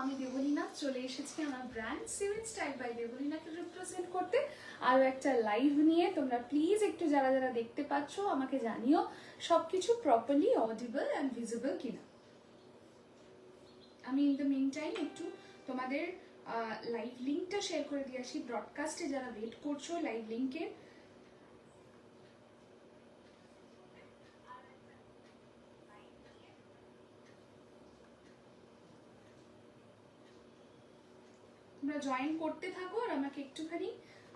আমি দেবলীনা চলে এসেছি আমার ব্র্যান্ড সিভিল স্টাইল বাই দেবলীনাকে রিপ্রেজেন্ট করতে আরও একটা লাইভ নিয়ে। তোমরা প্লিজ একটু যারা যারা দেখতে পাচ্ছ আমাকে জানিও সবকিছু প্রপারলি অডিবল অ্যান্ড ভিজিবল কিনা। আমি ইন দ্য মিন টাইম একটু তোমাদের লাইভ লিঙ্কটা শেয়ার করে দিয়ে আসি। ব্রডকাস্টে যারা ওয়েট করছো লাইভ লিঙ্কের, তোমরা জয়েন করতে থাকো আর আমাকে একটুখানি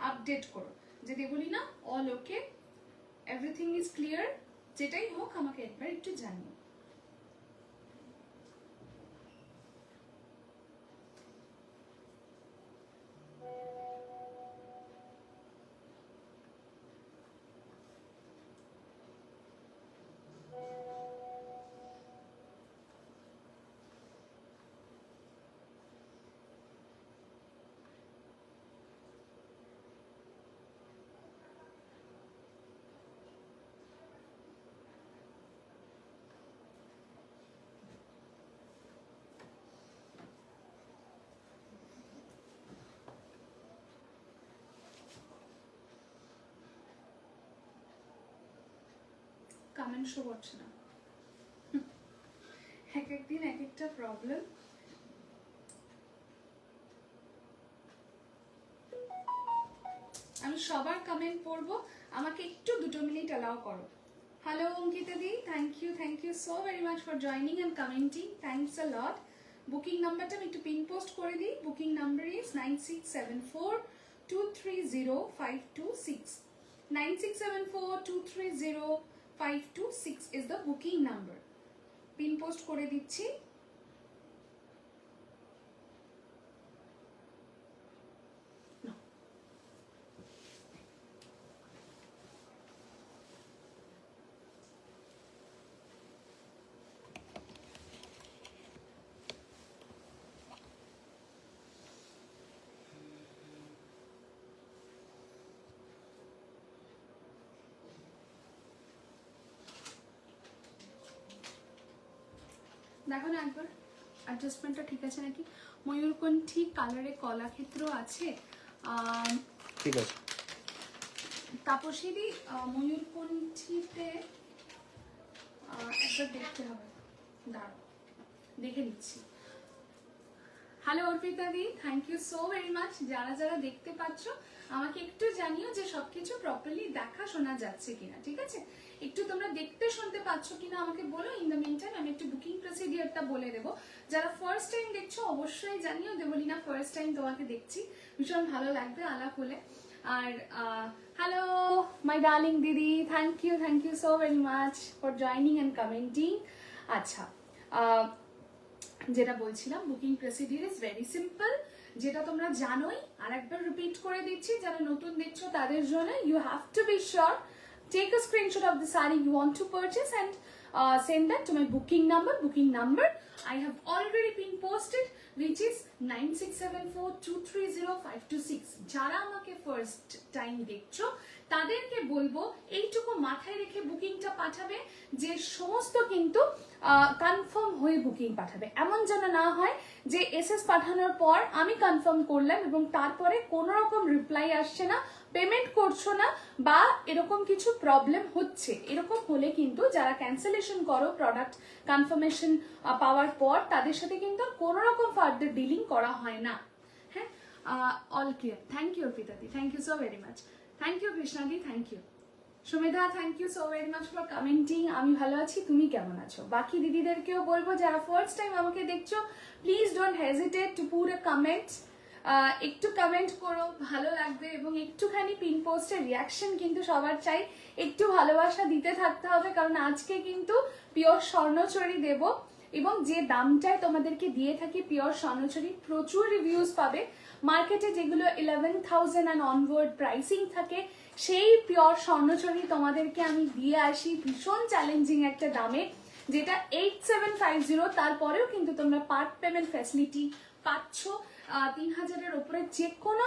আপডেট করো যে Debleena all okay, everything is clear. যেটাই হোক আমাকে একবার একটু জানিও। কমেন্ট শো করছে না, এক একদিন এক একটা প্রবলেম। আমি সবার কমেন্ট পড়বো, আমাকে একটু 2 মিনিট অ্যালাউ করো। Hello Ankita the, thank you so very much for joining and commenting, thanks a lot. Booking নাম্বারটা আমি একটু পিন পোস্ট করে দিই। Booking number is 9674230526। 9674230526 is the booking number. Pin post করে দিচ্ছি। দেখো না একবার অ্যাডজাস্টমেন্টটা ঠিক আছে নাকি। ময়ূরকণ্ঠী কালারে কলাক্ষেত্র আছে, ঠিক আছে। তাপসীদি ময়ূরকণ্ঠীতে একবার দেখতে হবে, দাঁড়াও দেখে নিচ্ছি। হ্যালো অর্পিতা দি, thank you so very much. যারা যারা দেখতে পাচ্ছ আমাকে একটু জানিও যে সবকিছু প্রপারলি দেখা শোনা যাচ্ছে কিনা, ঠিক আছে? একটু তোমরা দেখতে শুনতে পাচ্ছ কিনা আমাকে বলো। ইন দ্য মিন টাইম আমি একটু বুকিং প্রসিডিওরটা বলে দেবো। যারা ফার্স্ট টাইম দেখছো অবশ্যই জানিও দেবলীনা ফার্স্ট টাইম তোমাকে দেখছি, ভীষণ ভালো লাগবে আলাপ হলে। আর হ্যালো মাই ডার্লিং দিদি, thank you so very much for joining and commenting. আচ্ছা, যেটা বলছিলাম booking procedure is very simple, যেটা তোমরা জানোই। আর একবার রিপিট করে দিচ্ছি যারা নতুন দেখছো তাদের জন্য। You have to be sure, take a screenshot of the saree you want to purchase and send that to my booking number I have already been posted, which is 9674230526. যারা আমাকে ফার্স্ট টাইম দেখছো তাদেরকে বলবো এইটুকু মাথায় রেখে বুকিংটা পাঠাবে, যে সমস্ত কিন্তু কনফার্ম হয়ে বুকিং পাঠাবে। এমন যেন না হয় যে এসএস পাঠানোর পর আমি কনফার্ম করলাম এবং তারপরে কোনো রকম রিপ্লাই আসছে না, পেমেন্ট করছো না, বা এরকম কিছু প্রবলেম হচ্ছে। এরকম হলে কিন্তু যারা ক্যান্সেলেশন করো প্রোডাক্ট কনফার্মেশন পাওয়ার পর, তাদের সাথে কিন্তু কোনো রকম ফার্দার ডিলিং করা হয় না। হ্যাঁ, অল ক্লিয়ার। থ্যাংক ইউ অর্পিতাদি, thank you so very much. Thank you কৃষ্ণাদি, thank you. Sumedha, thank you so very much for commenting. আমি ভালো আছি, তুমি কেমন আছো? বাকি দিদিদেরকেও বলবো যারা ফার্স্ট টাইম আমাকে দেখছো, please don't hesitate to put a comment. একটু কমেন্ট করো, ভালো লাগবে। এবং একটুখানি পিন পোস্টের রিয়াকশন কিন্তু সবার চাই, একটু ভালোবাসা দিতে থাকতে হবে, কারণ আজকে কিন্তু পিওর স্বর্ণচুরি দেব এবং যে দামটায় তোমাদেরকে দিয়ে থাকি পিওর স্বর্ণচুরি, প্রচুর রিভিউজ পাবে। মার্কেটে যেগুলো 11,000 অ্যান্ড অনওয়ার্ড প্রাইসিং থাকে, সেই পিওর স্বর্ণচুরি তোমাদেরকে আমি দিয়ে আসি ভীষণ চ্যালেঞ্জিং একটা দামে, যেটা 8750। তারপরেও কিন্তু তোমরা পার্ট পেমেন্ট ফ্যাসিলিটি পাচ্ছ। 3000-এর উপরে যে কোনো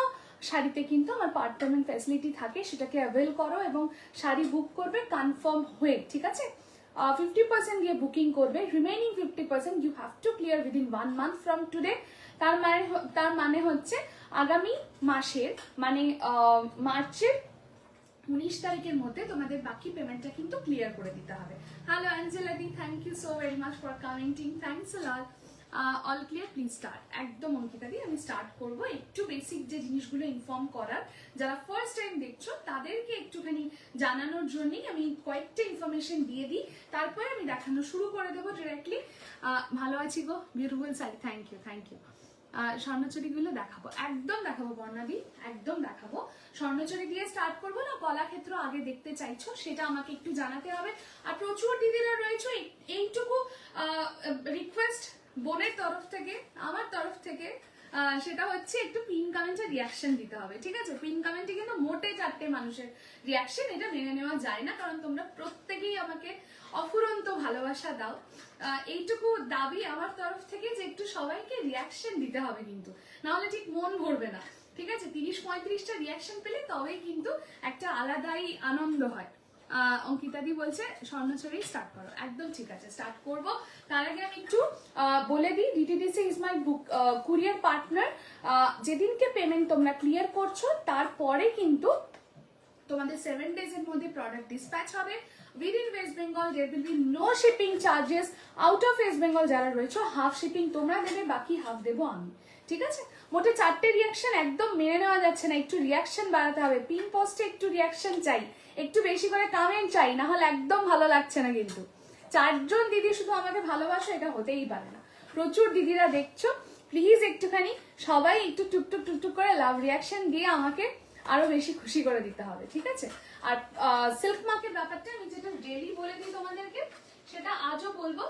শাড়িতে কিন্তু আমার পার্ট পেমেন্ট ফ্যাসিলিটি থাকে, সেটাকে অ্যাভেল করো এবং শাড়ি বুক করবে কনফার্ম হয়ে, ঠিক আছে? 50% দিয়ে বুকিং করবে, remaining 50% you have to clear within 1 month from today. তার মানে হচ্ছে আগামী মাসের মানে মার্চের 19 তারিখের মধ্যে তোমাদের বাকি পেমেন্টটা কিন্তু ক্লিয়ার করে দিতে হবে। হ্যালো অ্যাঞ্জেলা দি, thank you so very much for commenting, thanks a lot. All clear, please start. একদম অঙ্কিতা দি আমি স্টার্ট করব। একটু বেসিক যে জিনিসগুলো ইনফর্ম করার, যারা ফার্স্ট টাইম দেখছো তাদেরকে একটুখানি জানানোর জন্যই আমি কয়েকটা ইনফরমেশন দিয়ে দিই, তারপরে আমি দেখানো শুরু করে দেবো ডিরেক্টলি। ভালো আছি গো, beautiful sari, thank you thank you. স্বর্ণচুরিগুলো দেখাবো, একদম দেখাবো বর্ণাদি, একদম দেখাবো। স্বর্ণচুরি দিয়ে স্টার্ট করবো না কলাক্ষেত্র আগে দেখতে চাইছো, সেটা আমাকে একটু জানাতে হবে। আর প্রচুর দিদিরা রয়েছে, এইটুকু রিকোয়েস্ট বোনের তরফ থেকে, আমার তরফ থেকে, সেটা হচ্ছে একটু পিন কমেন্টে রিয়াকশন দিতে হবে, ঠিক আছে? পিন কমেন্টে কিন্তু মোটে 4টে মানুষের রিয়াকশন, এটা মেনে নেওয়া যায় না, কারণ তোমরা প্রত্যেকেই আমাকে অফুরন্ত ভালোবাসা দাও। এইটুকু দাবি আমার তরফ থেকে যে একটু সবাইকে রিয়াকশন দিতে হবে, কিন্তু নাহলে ঠিক মন ভরবে না, ঠিক আছে? 30-35টা রিয়াকশন পেলে তবেই কিন্তু একটা আলাদাই আনন্দ হয়। অঙ্কিতাদি বলছে স্বর্ণচুরি স্টার্ট করো, একদম ঠিক আছে, স্টার্ট করব। তার আগে আমি একটু বলে দিই, DTDC is my book courier partner. যেদিনকে পেমেন্ট তোমরা ক্লিয়ার করছো তারপরে কিন্তু তোমাদের 7 days এর মধ্যে প্রোডাক্ট ডিসপ্যাচ হবে। Within West Bengal there will be no shipping charges. Out of West Bengal যারা রয়েছে হাফ শিপিং তোমরা দেবে, বাকি হাফ দেবো আমি, ঠিক আছে? মোটে 4টে রিয়াকশন একদম মেনে নেওয়া যাচ্ছে না, একটু রিয়াকশন বাড়াতে হবে। পিন পোস্টে একটু রিয়াকশন চাই, একটু বেশি করে কমেন্ট চাই, না হলে একদম ভালো লাগছে না। কিন্তু 4জন দিদি শুধু আমাকে ভালোবাসো, এটা হতেই পারে না। প্রচুর দিদিরা দেখছো, প্লিজ একটুখানি সবাই একটু টুকটুক টুকটুক করে লাভ রিয়াকশন দিয়ে আমাকে আরো বেশি খুশি করে দিতে হবে, ঠিক আছে? আর সিল্ক মার্কের ব্যাপারটা আমি যেটা ডেলি বলে দিই তোমাদেরকে, সেটা আজও বলবো।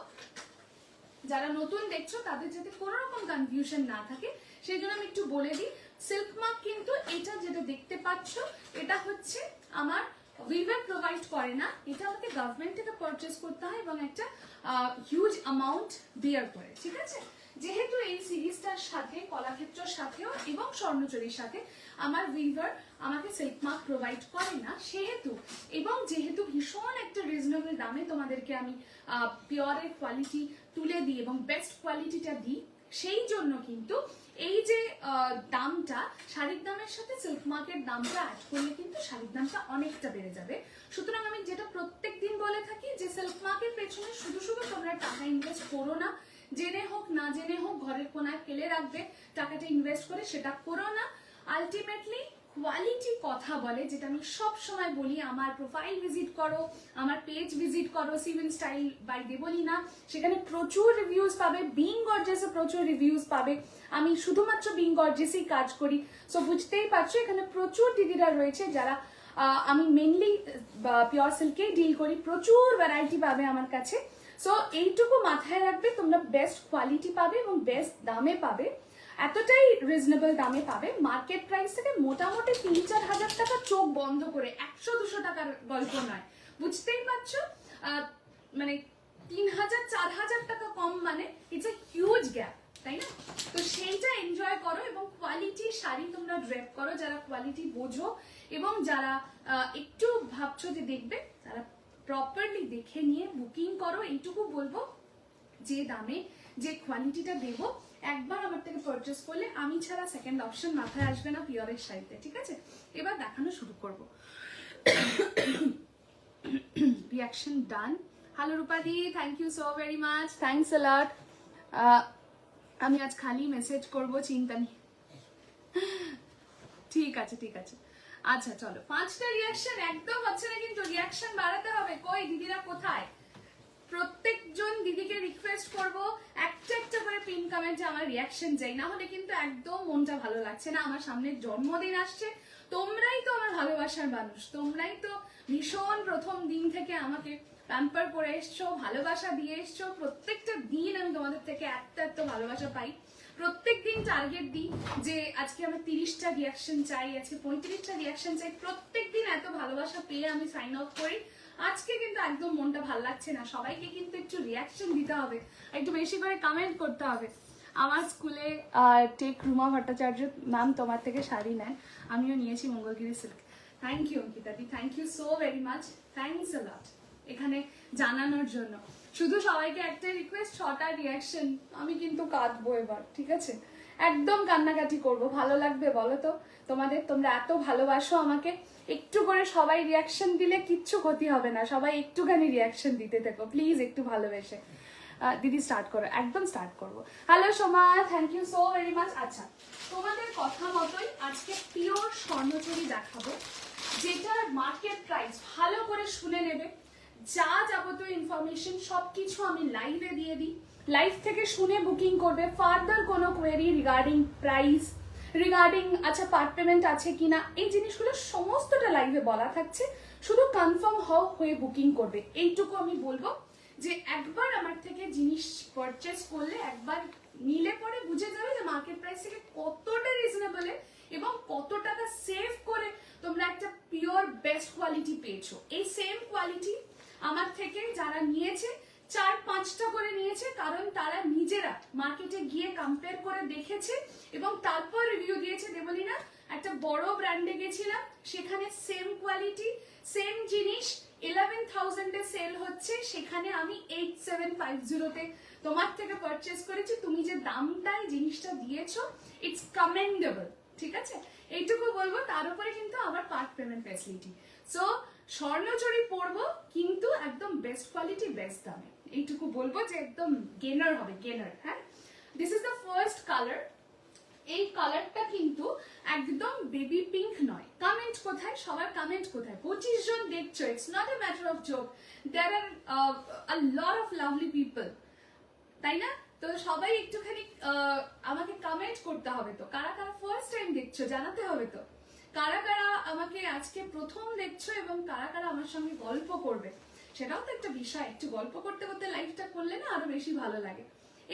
যারা নতুন দেখছো তাদের যাতে কোনো রকম কনফিউশন না থাকে সেই জন্য আমি একটু বলে দিই। সিল্ক মার্ক কিন্তু এটা যেটা দেখতে পাচ্ছ, এটা হচ্ছে আমার উইভার প্রোভাইড করে না, এটা আমাকে গভর্নমেন্ট থেকে পারচেস করতে হয় এবং একটা হিউজ অ্যামাউন্ট বিয়ার করে, ঠিক আছে? যেহেতু এই সিরিজটার সাথে কলাক্ষেত্রের সাথেও এবং স্বর্ণচুরির সাথে আমার উইভার আমাকে সিল্ক মার্ক প্রোভাইড করে না, সেহেতু এবং যেহেতু ভীষণ একটা রিজনেবল দামে তোমাদেরকে আমি পিওরের কোয়ালিটি তুলে দিই এবং বেস্ট কোয়ালিটিটা দিই, সেই জন্য কিন্তু এই যে দামটা শাড়ির দামের সাথে সিল্ক মার্কের দামটা অ্যাড করলে কিন্তু শাড়ির দামটা অনেকটা বেড়ে যাবে। সুতরাং আমি যেটা প্রত্যেক দিন বলে থাকি যে সিল্ক মার্কের পেছনে শুধু শুধু তোমরা টাকা ইনভেস্ট করো না, জেনে হোক না জেনে হোক ঘরের কোনায় ফেলে রাখবে টাকাটা ইনভেস্ট করে, সেটা করো না। আলটিমেটলি কোয়ালিটি কথা বলে, যেটা আমি সব সময় বলি। আমার প্রোফাইল ভিজিট করো, আমার পেজ ভিজিট করো, সিভিল স্টাইল বাই দেবলীনা, সেখানে প্রচুর রিভিউজ পাবে। বিং গর্জিয়াসে প্রচুর রিভিউজ পাবে। আমি শুধুমাত্র বিং গর্জিয়াসেই কাজ করি, সো বুঝতেই পারছো এখানে প্রচুর দিদিরা রয়েছে যারা আমি মেনলি পিওর সিল্কেই ডিল করি। প্রচুর ভ্যারাইটি পাবে আমার কাছে। সো এইটুকু মাথায় রাখবে, তোমরা বেস্ট কোয়ালিটি পাবে এবং বেস্ট দামে পাবে, এতটাই রিজনেবল দামে পাবে। মার্কেট প্রাইস থেকে মোটামুটি 3-4 হাজার টাকা চোখ বন্ধ করে, 100-200 টাকার গল্প নয়, বুঝতেই পারছো? মানে 3,000-4,000 টাকা কম, মানে ইটস এ হিউজ গ্যাপ, তাই না? তো সেইটা এনজয় করো এবং কোয়ালিটি শাড়ি তোমরা ড্রেপ করো, যারা কোয়ালিটি বোঝো এবং যারা একটু ভাবছো যে দেখবে, তারা প্রপারলি দেখে নিয়ে বুকিং করো। এইটুকু বলবো, যে দামে যে কোয়ালিটিটা দেবো, একবার আমার থেকে পারচেস করলে আমি ছাড়া সেকেন্ড অপশন মাথায় আসবে না পিওরের শাড়িতে, ঠিক আছে? এবার দেখানো শুরু করব। Reaction done. হ্যালো রূপাদি, thank you so very much, thanks a lot. আমি আজ খালি মেসেজ করব, চিন্তা নেই। ঠিক আছে ঠিক আছে, আচ্ছা চলো। 5টা রিয়াকশন একদম হচ্ছে না, কিন্তু রিয়াকশন বাড়াতে হবে। কই দিদিরা কোথায়? প্রত্যেকজন দিদিকে রিকোয়েস্ট করব একটা একটা করে পিন কমেন্টে আমার রিয়াকশন চাই, না হলে কিন্তু একদম মনটা ভালো লাগছে না। আমার সামনে জন্মদিন আসছে, তোমরাই তো আমার ভালোবাসার মানুষ, তোমরাই তো ভীষণ প্রথম দিন থেকে আমাকে প্যাম্পার করে এসছো, ভালোবাসা দিয়ে এসছো। প্রত্যেকটা দিন আমি তোমাদের থেকে এত ভালোবাসা পাই। প্রত্যেক দিন টার্গেট দিই যে আজকে আমি 30টা রিয়াকশন চাই, আজকে 35টা রিয়াকশন চাই। প্রত্যেক দিন এত ভালোবাসা পেয়ে আমি সাইন আউট করি। আজকে কিন্তু একদম মনটা ভালো লাগছে না। সবাইকে কিন্তু একটু রিয়াকশন দিতে হবে, একটু বেশি করে কমেন্ট করতে হবে। আমার স্কুলে টেক রুমা ভট্টাচার্য ম্যাম তোমার থেকে শাড়ি নেন, আমিও নিয়েছি Mangalagiri silk. Thank you Ankita the, thank you so very much, thanks a lot. এখানে জানানোর জন্য। শুধু সবাইকে একটা রিকোয়েস্ট, 6টা রিয়াকশন, আমি কিন্তু কাঁদবো এবার, ঠিক আছে? একদম কান্নাকাটি করব, ভালো লাগবে বলো তো তোমাদের? তোমরা এত ভালোবাসো আমাকে, একটু করে সবাই রিয়াকশন দিলে কিচ্ছু ক্ষতি হবে না, সবাই একটুখানি রিয়াকশন দিতে থেকো প্লিজ, একটু ভালোবেসে। দিদি স্টার্ট করো, একদম স্টার্ট করবো। Hello Soma, thank you so very much. আচ্ছা, তোমাদের কথা মতোই আজকে পিওর স্বর্ণচুরি দেখাবো, যেটার মার্কেট প্রাইস ভালো করে শুনে নেবে। যা যাবতীয় ইনফরমেশন সবকিছু আমি লাইভে দিয়ে দিই, লাইভ থেকে শুনে বুকিং করবে। ফার্দার কোনো কোয়েরি রিগার্ডিং প্রাইস, রিগার্ডিং আচ্ছা পার্ট পেমেন্ট আছে কিনা, এই জিনিসগুলো সমস্তটা লাইভে বলা থাকছে। শুধু কনফার্ম হয়ে বুকিং করবে, এইটুকু আমি বলবো। যে একবার আমার থেকে জিনিস পারচেস করলে, একবার নিলে পরে বুঝে যাবে যে মার্কেট প্রাইস থেকে কতটা রিজনেবল এবং কত টাকা সেভ করে তোমরা একটা পিওর বেস্ট কোয়ালিটি পেয়েছো। এই সেম কোয়ালিটি আমার থেকে যারা নিয়েছে 4-5টা করে নিয়েছে, কারণ তারা নিজেরা মার্কেটে গিয়ে কম্পেয়ার করে দেখেছে এবং তারপর রিভিউ দিয়েছে। দেবলীনা একটা বড় ব্র্যান্ডে গেছিলাম, সেখানে সেম কোয়ালিটি সেম জিনিস 11,000 এ সেল হচ্ছে, সেখানে আমি 8750 তোমার থেকে পারচেস করেছি। তুমি যে দামটায় জিনিসটা দিয়েছো, ইটস কমেন্ডেবল, ঠিক আছে? এইটুকু বলবো। তার উপরে কিন্তু আমার part payment facility. So Swarnachari পরবো কিন্তু একদম বেস্ট কোয়ালিটি, বেস্ট দামে, এইটুকু বলবো যে একদম গেনার হবে, গেনার। হ্যাঁ, this is the first colour. এই কালারটা কিন্তু একদম বেবি পিঙ্ক নয়। কমেন্ট কোথায় সবার, কমেন্ট কোথায়? 25 জন দেখছো, it's not a matter of joke, there are a lot of lovely people, তাই না? তো সবাই একটুখানি আমাকে কমেন্ট করতে হবে। তো কারা কারা ফার্স্ট টাইম দেখছো জানাতে হবে। তো কারা কারা আমাকে আজকে প্রথম দেখছো এবং কারা কারা আমার সঙ্গে গল্প করবে, সেটাও তো একটা বিষয়। একটু গল্প করতে করতে লাইভটা করলে না আরো বেশি ভালো লাগে।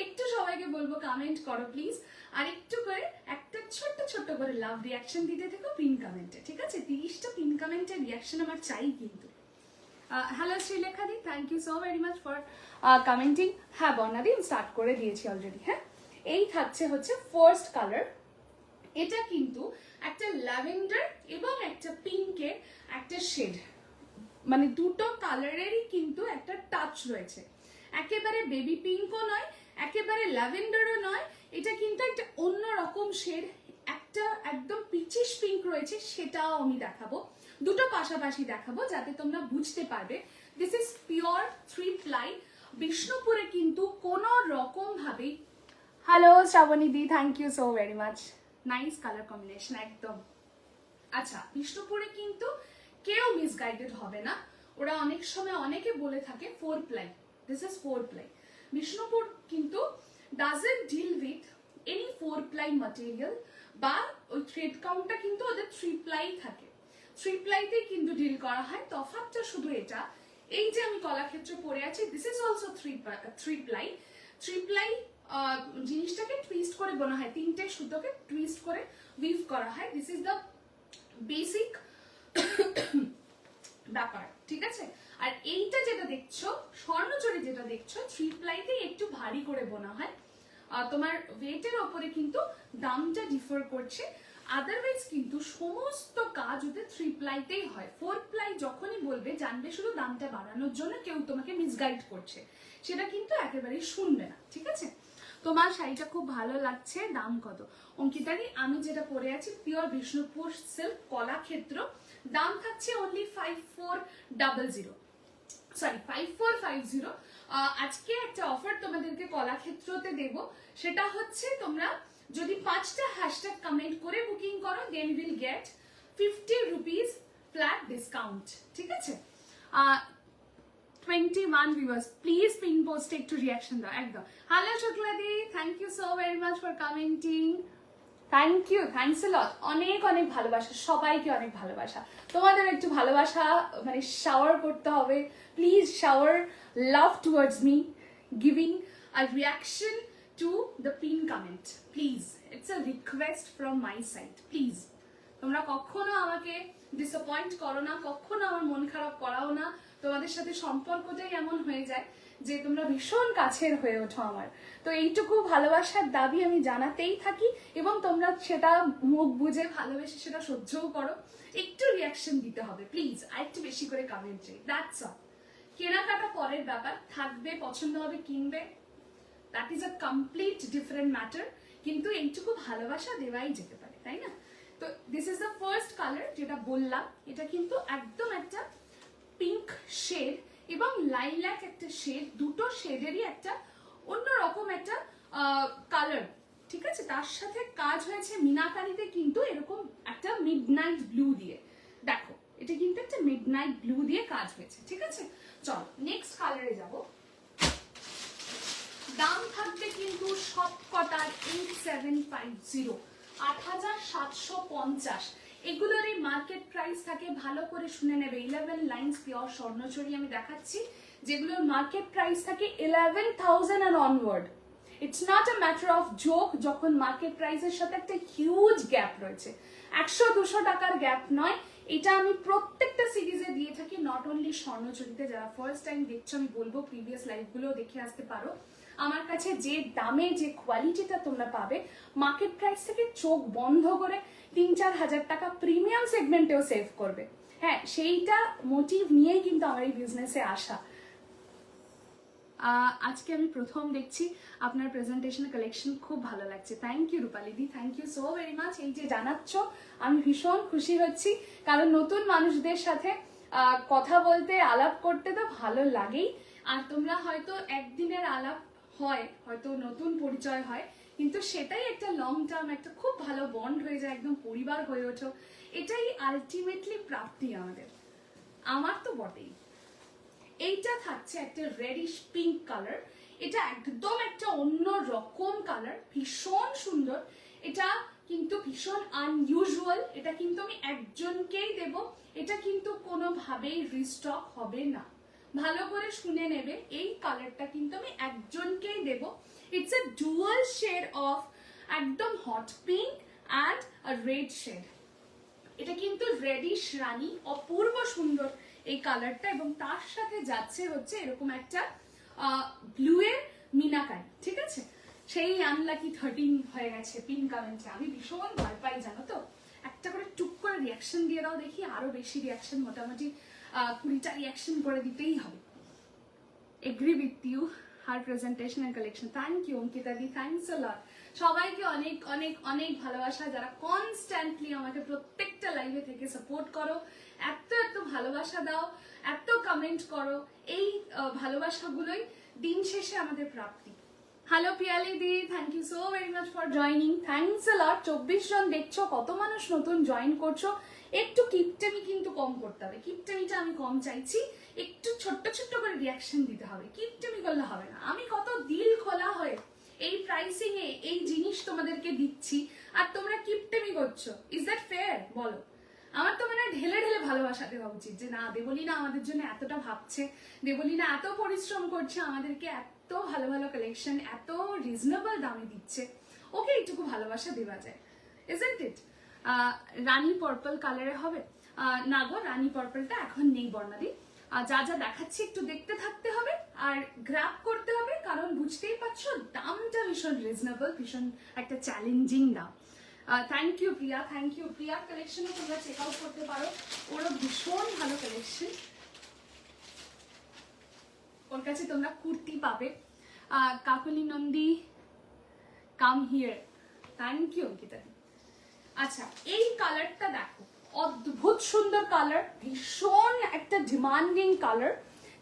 একটু সবাইকে বলবো কমেন্ট করো প্লিজ, আর একটু করে একটা ছোট্ট ছোট্ট করে লাভ রিয়াকশন দিতে থেকো পিন কমেন্টে, ঠিক আছে? 30টা পিন কমেন্টের রিয়াকশন আমার চাই কিন্তু। হ্যালো শ্রীলেখাদি, thank you so very much for commenting. হ্যাঁ বর্ণাদি, স্টার্ট করে দিয়েছি অলরেডি। হ্যাঁ, এই থাকছে হচ্ছে ফার্স্ট কালার। এটা কিন্তু একটা ল্যাভেন্ডার এবং একটা পিঙ্কের একটা শেড, মানে দুটো কালারেরই কিন্তু একটা টাচ রয়েছে। একেবারে বেবি পিঙ্কও নয়, একেবারে ল্যাভেন্ডারও নয়, এটা কিন্তু একটা অন্যরকম শেড। একটা একদম পিচিশ পিঙ্ক রয়েছে, সেটাও আমি দেখাবো। দুটো পাশাপাশি দেখাবো যাতে তোমরা বুঝতে পারবে। This is pure 3 ply. বিষ্ণুপুরে কিন্তু কোনো রকম ভাবেই। হ্যালো শ্রাবণী দি, thank you so very much, nice colour combination একদম। আচ্ছা, বিষ্ণুপুরে কিন্তু কেউ মিসগাইডেড হবে না। ওরা অনেক সময় অনেকে বলে থাকে 4 ply, this is 4 ply. Bishnupur কিন্তু doesn't deal with any 4 ply material, বা ওই থ্রেড কাউন্টটা কিন্তু ওদের 3 প্লাই থাকে। 3 প্লাইতেই কিন্তু ডিল করা হয়। তফাৎটা শুধু এটা, এই যে আমি কলাক্ষেত্র পরে আছি, this is also 3 ply. 3 ply জিনিসটাকে টুইস্ট করে বোনা হয়, 3টে সুতোকে টুইস্ট করে উইভ করা হয়। দিস ইজ দ্য বেসিক ব্যাপার, ঠিক আছে? আর এইটা যেটা দেখছো, স্বর্ণচুরি যেটা দেখছো, 3 প্লাইতেই একটু ভারী করে বোনা হয়। তোমার ওয়েটের ওপরে কিন্তু দামটা ডিফার করছে। আদারওয়াইজ কিন্তু সমস্ত কাজ ওদের 3 প্লাইতেই হয়। 4 প্লাই যখনই বলবে জানবে শুধু দামটা বাড়ানোর জন্য কেউ তোমাকে মিসগাইড করছে, সেটা কিন্তু একেবারেই শুনবে না, ঠিক আছে? তোমার শাড়িটা খুব ভালো লাগছে, দাম কত? অঙ্কিতাদি, আমি যেটা পরে আছি পিওর বিষ্ণুপুর সিল্ক কলাক্ষেত্র, দাম থাকছে অনলি 5400, সরি 5450। আজকে একটা অফার তোমাদেরকে কলাক্ষেত্রতে দেব, সেটা হচ্ছে তোমরা যদি 5টা হ্যাশট্যাগ কমেন্ট করে বুকিং করো, then will get 50 rupees flat discount, ঠিক আছে? 21 viewers, প্লিজ পিন পোস্টে একটু রিয়াকশন দাও একদম। হ্যালো শুক্লাদি, thank you so very much for commenting, thank you, thanks a lot. অনেক অনেক ভালোবাসা, সবাইকে অনেক ভালোবাসা। তোমাদের একটু ভালোবাসা মানে শাওয়ার করতে হবে, please shower love towards me, giving a reaction to the pin comment, please. It's a request from my side, please. তোমরা কখনো আমাকে ডিসঅ্যাপয়েন্ট করো না, কখনো আমার মন খারাপ করাও না। তোমাদের সাথে সম্পর্কটাই এমন হয়ে যায় যে তোমরা ভীষণ কাছের হয়ে ওঠো আমার। তো এইটুকু ভালোবাসার দাবি আমি জানাতেই থাকি এবং তোমরা সেটা মুখ বুঝে ভালোবেসে সেটা সহ্যও করো। একটু রিয়াকশন দিতে হবে প্লিজ, আর একটু বেশি করে কমেন্ট চাই, দ্যাটস অল। কেনাকাটা পরের ব্যাপার, থাকবে, পছন্দ হবে, কিনবে, that is a complete different matter, কিন্তু এইটুকু ভালোবাসা দেওয়াই যেতে পারে, তাই না? তো this is the first colour যেটা বললাম, এটা কিন্তু একদম একটা পিঙ্ক শেড এবং লাইল্যাক একটা শেড, দুটো শেডেরই একটা অন্যরকম একটা কালার, ঠিক আছে? তার সাথে কাজ হয়েছে মিনাকারিতে কিন্তু এরকম একটা মিডনাইট ব্লু দিয়ে, দেখো এটা কিন্তু একটা মিডনাইট ব্লু দিয়ে কাজ হয়েছে, ঠিক আছে? চলো নেক্সট কালারে যাব। দাম থাকবে কিন্তু সব কটার 8750, 8750। এগুলোর এই মার্কেট প্রাইস থাকে, ভালো করে শুনে নেবে। 11 লাইন্স পিওর স্বর্ণচুরি আমি দেখাচ্ছি, যেগুলোর মার্কেট প্রাইস থাকে 11,000 and onward। It's not a matter of joke, যখন মার্কেট প্রাইসের সাথে একটা হিউজ গ্যাপ রয়েছে, 100-200 টাকার গ্যাপ নয়। এটা আমি প্রত্যেকটা সিরিজে দিয়ে থাকি, নট অনলি স্বর্ণচুরিতে। যারা ফার্স্ট টাইম দেখছো আমি বলবো প্রিভিয়াস লাইভগুলো দেখে আসতে পারো। আমার কাছে যে দামে যে কোয়ালিটিটা তোমরা পাবে, মার্কেট প্রাইস থেকে চোখ বন্ধ করে 3-4 হাজার টাকা প্রিমিয়াম সেগমেন্টেও সেভ করবে। হ্যাঁ, সেইটা মোটিভ নিয়েই কিন্তু আমার এই বিজনেসে আসা। আজকে আমি প্রথম দেখছি আপনার প্রেজেন্টেশনের কালেকশন, খুব ভালো লাগছে। থ্যাংক ইউ রূপালিদি, thank you so very much. এই যে জানাচ্ছ আমি ভীষণ খুশি হচ্ছি, কারণ নতুন মানুষদের সাথে কথা বলতে, আলাপ করতে তো ভালো লাগেই। আর তোমরা হয়তো একদিনের আলাপ হয়, হয়তো নতুন পরিচয় হয়, কিন্তু সেটাই একটা লং টার্ম, একটা খুব ভালো বন্ড হয়ে যায়, একদম পরিবার হয়ে ওঠো। এটাই আলটিমেটলি প্রাপ্তি আমাদের, আমার তো বটেই। এইটা থাকছে একটা রেডিশ পিঙ্ক কালার, এটা একদম একটা অন্য রকম কালার, ভীষণ সুন্দর। এটা কিন্তু ভীষণ আনইউজুয়াল, এটা কিন্তু আমি একজনকেই দেব, এটা কিন্তু কোনোভাবেই রিস্টক হবে না। ভালো করে শুনে নেবে, এই কালারটা কিন্তু আমি একজনকেই দেব। It's a dual shade of একদম hot pink and a red shade. এটা কিন্তু রেডিশ রানী, অপূর্ব সুন্দর এই কালারটা, এবং তার সাথে যাচ্ছে হচ্ছে এরকম একটা ব্লু এর মিনাকারি, ঠিক আছে? সেই আনলাকি 13 হয়ে গেছে পিন কমেন্টে, আমি ভীষণ ভয় পাই জানো তো। একটা করে টুক করে রিয়াকশন দিয়ে দাও দেখি, আরো বেশি রিয়াকশন, মোটামুটি 20টা রিয়াকশন করে দিতেই হবে। Agree with you, her presentation and collection. Thank you Ankita di, thanks a lot. সবাইকে অনেক অনেক অনেক ভালোবাসা, যারা কনস্ট্যান্টলি আমাকে প্রত্যেকটা লাইভে থেকে সাপোর্ট করো, এত এত ভালোবাসা দাও, এত কমেন্ট করো, এই ভালোবাসাগুলোই দিন শেষে আমাদের প্রাপ্তি। Hello Piyali di, thank you so very much for joining, thanks a lot. 24 জন দেখছো, কত মানুষ নতুন জয়েন করছো। একটু কিপটেমি কিন্তু কম করতে হবে, কিপটেমিটা আমি কম চাইছি, একটু ছোট্ট ছোট্ট করে রিয়াকশন দিতে হবে, কিপটেমি করলে হবে না। আমি কত দিল খোলা হয়ে এই প্রাইসিং এ এই জিনিস তোমাদেরকে দিচ্ছি, আর তোমরা কিপটেমি করছো। ইজ দ্যাট ফেয়ার বলো? আমার তো মানে ঢেলে ঢেলে ভালোবাসা দেওয়া উচিত, যে না দেবলীনা আমাদের জন্য এতটা ভাবছে, দেবলীনা এত পরিশ্রম করছে, আমাদেরকে এত ভালো ভালো কালেকশন এত রিজনেবল দামে দিচ্ছে, ওকে এইটুকু ভালোবাসা দেওয়া যায়, ইজন্ট ইট? রানী পার্পল কালারে হবে না গো, রানী পার্পলটা এখন নেই বর্ণালী। যা যা দেখাচ্ছি একটু দেখতে থাকতে হবে আর গ্র্যাব করতে হবে, কারণ বুঝতেই পারছো দামটা ভীষণ রিজনেবল, ভীষণ একটা চ্যালেঞ্জিং দাম। Thank you Priya, thank you. প্রিয়ার কালেকশনও তোমরা চেক আউট করতে পারো, ওরও ভীষণ ভালো কালেকশন। ওর কাছে তোমরা কুর্তি পাবে। Kakoli Nandi, come here, thank you Ankita. আচ্ছা, এই কালারটা দেখো, অদ্ভুত সুন্দর কালার, ভীষণ একটা ডিমান্ডিং কালার,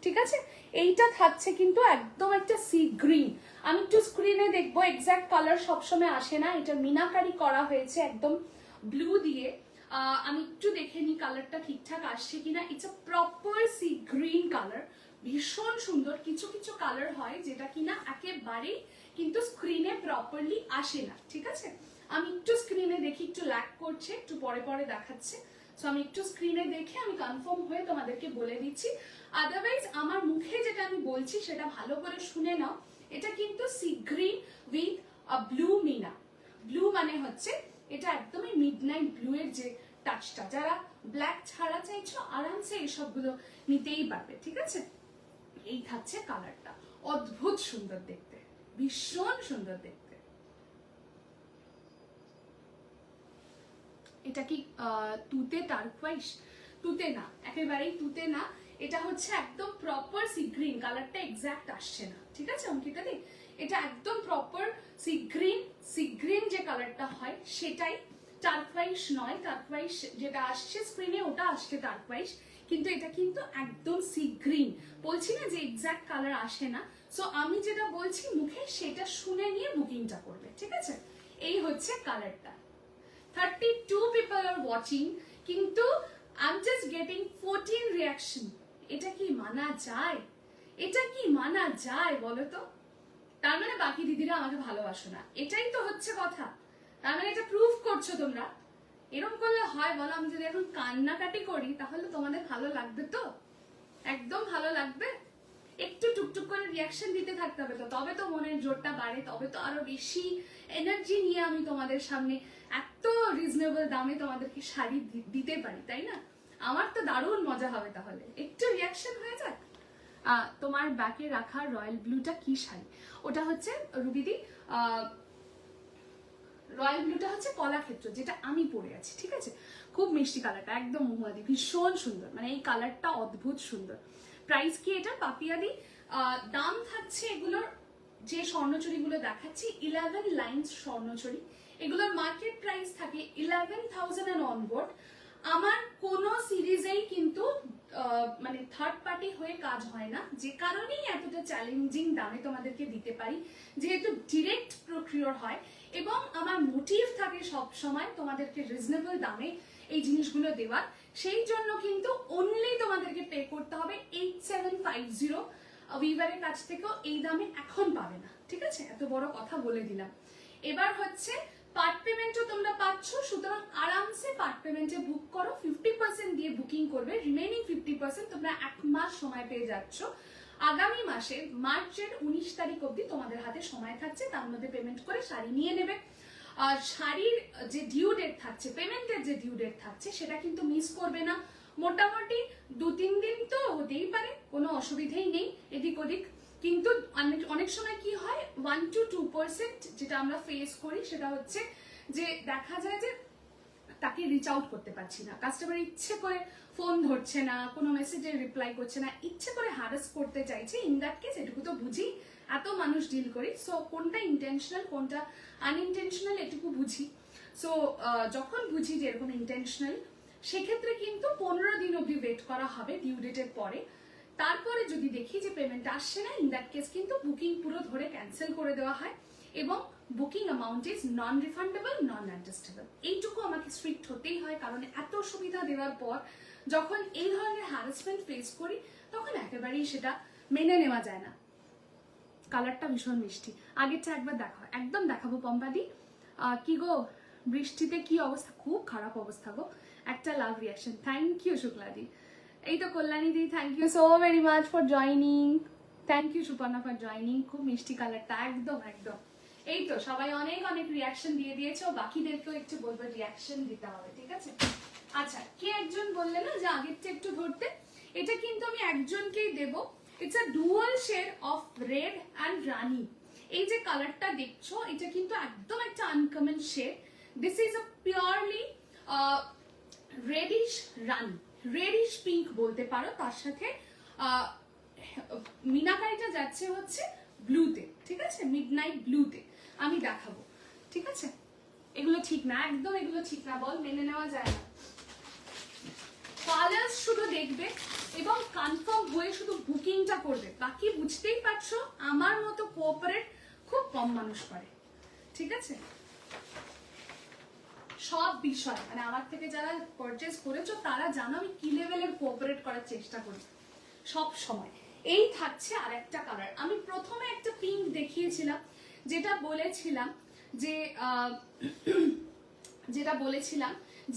ঠিক আছে? এইটা থাকছে কিন্তু একদম একটা সি গ্রিন। আমি একটু স্ক্রিনে দেখবো, এক্সাক্ট কালার সবসময় আসে না, এটা মিনাকারি করা হয়েছে একদম ব্লু দিয়ে। আমি একটু দেখে নিই কালারটা ঠিকঠাক আসছে কিনা। It's a proper sea green colour, ভীষণ সুন্দর। কিছু কিছু কালার হয় যেটা কিনা একেবারেই কিন্তু স্ক্রিনে প্রপারলি আসে না, ঠিক আছে? আমি একটু স্ক্রিনে দেখি, একটু ল্যাগ করছে, একটু পরে পরে দেখাচ্ছে, সো আমি একটু স্ক্রিনে দেখে আমি কনফার্ম হয়ে তোমাদেরকে বলে দিচ্ছি। আদারওয়াইজ আমার মুখে যেটা আমি বলছি সেটা ভালো করে শুনে নাও। এটা কিন্তু সি গ্রিন উইথ ব্লু মিনা। ব্লু মানে হচ্ছে এটা একদমই মিডনাইট ব্লু এর যে টাচটা, যারা ব্ল্যাক ছাড়া চাইছো আরামসে এইসবগুলো নিতেই পারবে, ঠিক আছে? এই থাকছে কালারটা, অদ্ভুত সুন্দর দেখতে, ভীষণ সুন্দর দেখতে। এটা কি তুতে টার্কোয়াইজ? তুতে না, একেবারেই তুতে না, এটা হচ্ছে একদম প্রপার সি গ্রিন, কালারটা এক্স্যাক্ট আসছে না, ঠিক আছে অঙ্কিতা দি? এটা একদম প্রপার সি গ্রিন যে কালারটা হয় সেটাই, টার্কোয়াইজ নয়। টার্কোয়াইজ যেটা আসছে স্ক্রিনে ওটা আসছে টার্কোয়াইজ, কিন্তু এটা কিন্তু একদম সি গ্রিন। বলছি না যে এক্স্যাক্ট কালার আসে না, সো আমি যেটা বলছি মুখে সেটা শুনে নিয়ে বুকিংটা করবে, ঠিক আছে? এই হচ্ছে কালারটা। 32 people are watching, কিন্তু I'm just getting 14 reaction. এটা কি মানা যায়? এটা কি মানা যায় বলো তো? তার মানে বাকি দিদিরা আমাকে ভালোবাসো না, এটাই তো হচ্ছে কথা। তার মানে এটা প্রুফ করছো তোমরা। এরকম করলে হয় বলো? আমি যদি এখন কান্নাকাটি করি তাহলে তোমাদের ভালো লাগবে তো? একদম ভালো লাগবে? একটু টুকটুক করে রিয়াকশন দিতে থাকতে হবে, তো তবে তো মনের জোরটা বাড়ে, তবে তো আরো বেশি এনার্জি নিয়ে আমি তোমাদের সামনে এত রিজনেবল দামে তোমাদেরকে শাড়ি দিতে পারি, তাই না? আমার তো দারুণ মজা হবে তাহলে। একটু রিয়াকশন হয়ে যাক। তোমার ব্যাকে রাখা রয়্যাল ব্লুটা কি শাড়ি? ওটা হচ্ছে রুবিদি, রয়্যাল ব্লুটা হচ্ছে কলাক্ষেত্র, যেটা আমি পরে আছি, ঠিক আছে? খুব মিষ্টি কালারটা, একদম মহুয়াদি, ভীষণ সুন্দর, মানে এই কালারটা অদ্ভুত সুন্দর। প্রাইস কি এটা পাপিয়াদি? দাম থাকছে এগুলোর, যে স্বর্ণচুরিগুলো দেখাচ্ছি 11 লাইন্স স্বর্ণচুরি, এগুলোর মার্কেট প্রাইস থাকে 11,000 এন্ড অনওয়ার্ড। আমার কোনো সিরিজেই কিন্তু মানে থার্ড পার্টি হয়ে কাজ হয় না, যে কারণেই এতটা চ্যালেঞ্জিং দামে তোমাদেরকে দিতে পারি, যেহেতু ডিরেক্ট প্রক্রিয়র হয় এবং আমার মোটিভ থাকে সব সময় তোমাদেরকে রিজনেবল দামে এই জিনিসগুলো দেওয়ার। সেই জন্য কিন্তু অনলি তোমাদেরকে পে করতে হবে 8750। উইভারের কাছ থেকেও এই দামে এখন পাবে না, ঠিক আছে? এত বড় কথা বলে দিলাম। এবার হচ্ছে পার্ট পেমেন্টও তোমরা পাচ্ছ, সুতরাং আরামসে পার্ট পেমেন্টে বুক করো। 50% দিয়ে বুকিং করবে, রিমেইনিং 50% তোমরা 1 মাস সময় পেয়ে যাচ্ছ। আগামী মাসে মার্চের 19 তারিখ অবধি তোমাদের হাতে সময় থাকছে, তার মধ্যে পেমেন্ট করে শাড়ি নিয়ে নেবে। আর শাড়ির যে ডিউ ডেট থাকছে, পেমেন্টের যে ডিউ ডেট থাকছে, সেটা কিন্তু মিস করবে না। মোটামুটি 2-3 দিন তো হতেই পারে, কোনো অসুবিধাই নেই এদিক ওদিক, কিন্তু অনেক সময় কি হয় 1 to 2% যেটা আমরা ফেস করি সেটা হচ্ছে যে দেখা যায় যে তাকে রিচ আউট করতে পারছি না, কাস্টমার ইচ্ছে করে ফোন ধরছে না, কোনো মেসেজের রিপ্লাই করছে না, ইচ্ছে করে হ্যারাস করতে চাইছে। ইন দ্যাট কেস এটুকু তো বুঝি, এত মানুষ ডিল করি, সো কোনটা ইন্টেনশনাল কোনটা আনইনটেনশনাল এটুকু বুঝি। সো যখন বুঝি যে এরকম ইন্টেনশনাল, সেক্ষেত্রে কিন্তু 15 দিন অবধি ওয়েট করা হবে ডিউ ডেটের পরে। তারপরে যদি দেখি যে পেমেন্ট আসছে না, ইন দ্যাট কেস কিন্তু বুকিং পুরো ধরে ক্যান্সেল করে দেওয়া হয় এবং booking amount is non refundable, non adjustable. এইটুকু আমাকে স্ট্রিক্ট হতেই হয়, কারণ এত সুবিধা দেওয়ার পর যখন এই ধরনের হ্যারাসমেন্ট ফেস করি তখন একেবারেই সেটা মেনে নেওয়া যায় না। কালারটা ভীষণ মিষ্টি, আগেরটা একবার দেখা হয়, একদম দেখাবো পম্পাদি। কি গো বৃষ্টিতে কি অবস্থা? খুব খারাপ অবস্থা গো। একটা লাভ রিয়াকশন, থ্যাংক ইউ শুক্লাদি। এই তো Kalyani di, thank you so very much for joining. Thank you Suparna for joining. খুব মিষ্টি কালারটা, একদম একদম। এই তো সবাই অনেক অনেক রিয়াকশন দিয়ে দিয়েছো, বাকিদেরকেও একটু বলবো রিয়াকশন দিতে হবে, ঠিক আছে? আচ্ছা, কে একজন বললে না যে আগেরটা একটু ধরতে, এটা কিন্তু আমি একজনকেই দেবো। It's a dual shade of red and rani. এই যে কালারটা দেখছো, এটা কিন্তু একদম একটা uncommon shade. This is a purely reddish rani, reddish pink বলতে পারো। তার সাথে মিনাকারিটা যাচ্ছে হচ্ছে ব্লুতে, ঠিক আছে? মিডনাইট ব্লুতে আমি দেখাবো, ঠিক আছে? এগুলো ঠিক না, একদম এগুলো ঠিক না, বল, মেনে নেওয়া যায় না। কালার্স শুধু দেখবে এবং কনফার্ম হয়ে শুধু বুকিংটা করবে, বাকি বুঝতেই পারছো আমার মতো কোঅপারেট খুব কম মানুষ করে, ঠিক আছে? সব বিষয় মানে আমার থেকে যারা পারচেজ করেছো তারা জানো আমি কি লেভেলের কোঅপারেট করার চেষ্টা করি সব সময়। এই থাকছে আর একটা কালার, আমি প্রথমে একটা পিঙ্ক দেখিয়েছিলাম, যেটা বলেছিলাম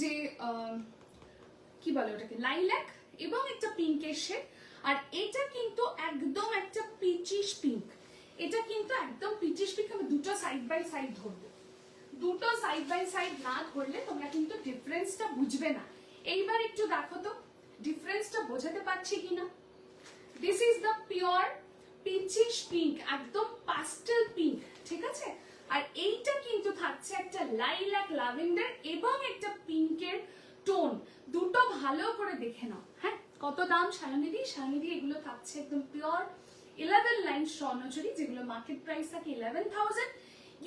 যে কি বলে ওটাকে, লাইল্যাক এবং একটা পিঙ্কের শেড। আর এটা কিন্তু একদম একটা পিচিশ পিঙ্ক, এটা কিন্তু একদম পিচিশ পিঙ্ক। আমি দুটো সাইড বাই সাইড ধরবো, দুটো সাইড বাই সাইড না ধরলে তোমরা কিন্তু ডিফারেন্সটা বুঝবে না। এইবার একটু দেখো তো ডিফারেন্সটা বোঝাতে পারছি কিনা। This is the pure peachish pink, একদম পাস্টেল পিঙ্ক, ঠিক আছে? আর এইটা কিন্তু থাকছে একটা লাইল্যাক ল্যাভেন্ডার এবং একটা পিঙ্কের টোন। দুটো ভালো করে দেখে নাও, হ্যাঁ? কত দাম সায়নিধি? সায়নিধি এগুলো থাকছে একদম পিওর 11 লাইন স্বর্ণচুরি, যেগুলো মার্কেট প্রাইস থাকে 11,000.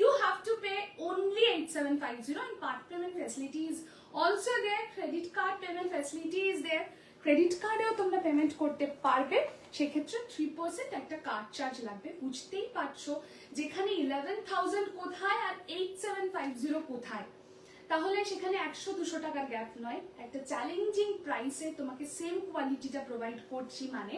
You have to pay only 8750 and part payment facility is also there. Credit card payment facility is there. Credit কার্ডেও তোমরা পেমেন্ট করতে পারবে, সেক্ষেত্রে 3% একটা কার্ড চার্জ লাগবে। বুঝতেই পারছো যেখানে 11,000 কোথায় আর 8750 কোথায়, তাহলে সেখানে 100-200 টাকার গ্যাপ নয়, একটা চ্যালেঞ্জিং প্রাইসে তোমাকে সেম কোয়ালিটিটা প্রোভাইড করছি, মানে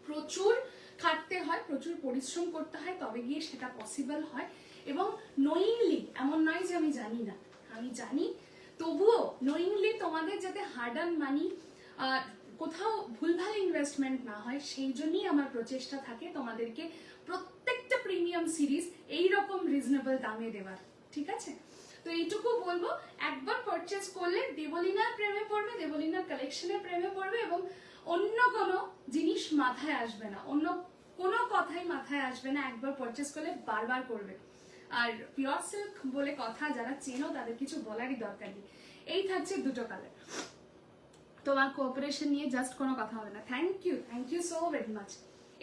প্রচুর খাটতে হয়, প্রচুর পরিশ্রম করতে হয়, তবে গিয়ে সেটা পসিবল হয়। এবং নোয়িংলি, এমন নয় যে আমি জানি না, আমি জানি, তবুও নোয়িংলি তোমাদের যাতে হার্ড আর্ন মানি কোথাও ভুলভাল ইনভেস্টমেন্ট না হয়, সেই জন্যই আমার প্রচেষ্টা থাকে তোমাদেরকে প্রত্যেকটা প্রিমিয়াম সিরিজ এইরকম রিজনেবল দামে দেওয়ার। ঠিক আছে, তো এইটুকু বলবো, একবার পারচেস করলে দেবলীনার প্রেমে পড়বে, দেবলীনার কালেকশনের প্রেমে পড়বে, এবং অন্য কোনো জিনিস মাথায় আসবে না, অন্য কোনো কথাই মাথায় আসবে না। একবার পারচেস করলে বারবার করবে। আর পিওর সিল্ক বলে কথা, যারা চেনো তাদের কিছু বলারই দরকার নেই। এই থাকছে দুটো কালার। তোমার কোঅপারেশন নিয়ে জাস্ট কোনো কথা হবে না। Thank you so very much.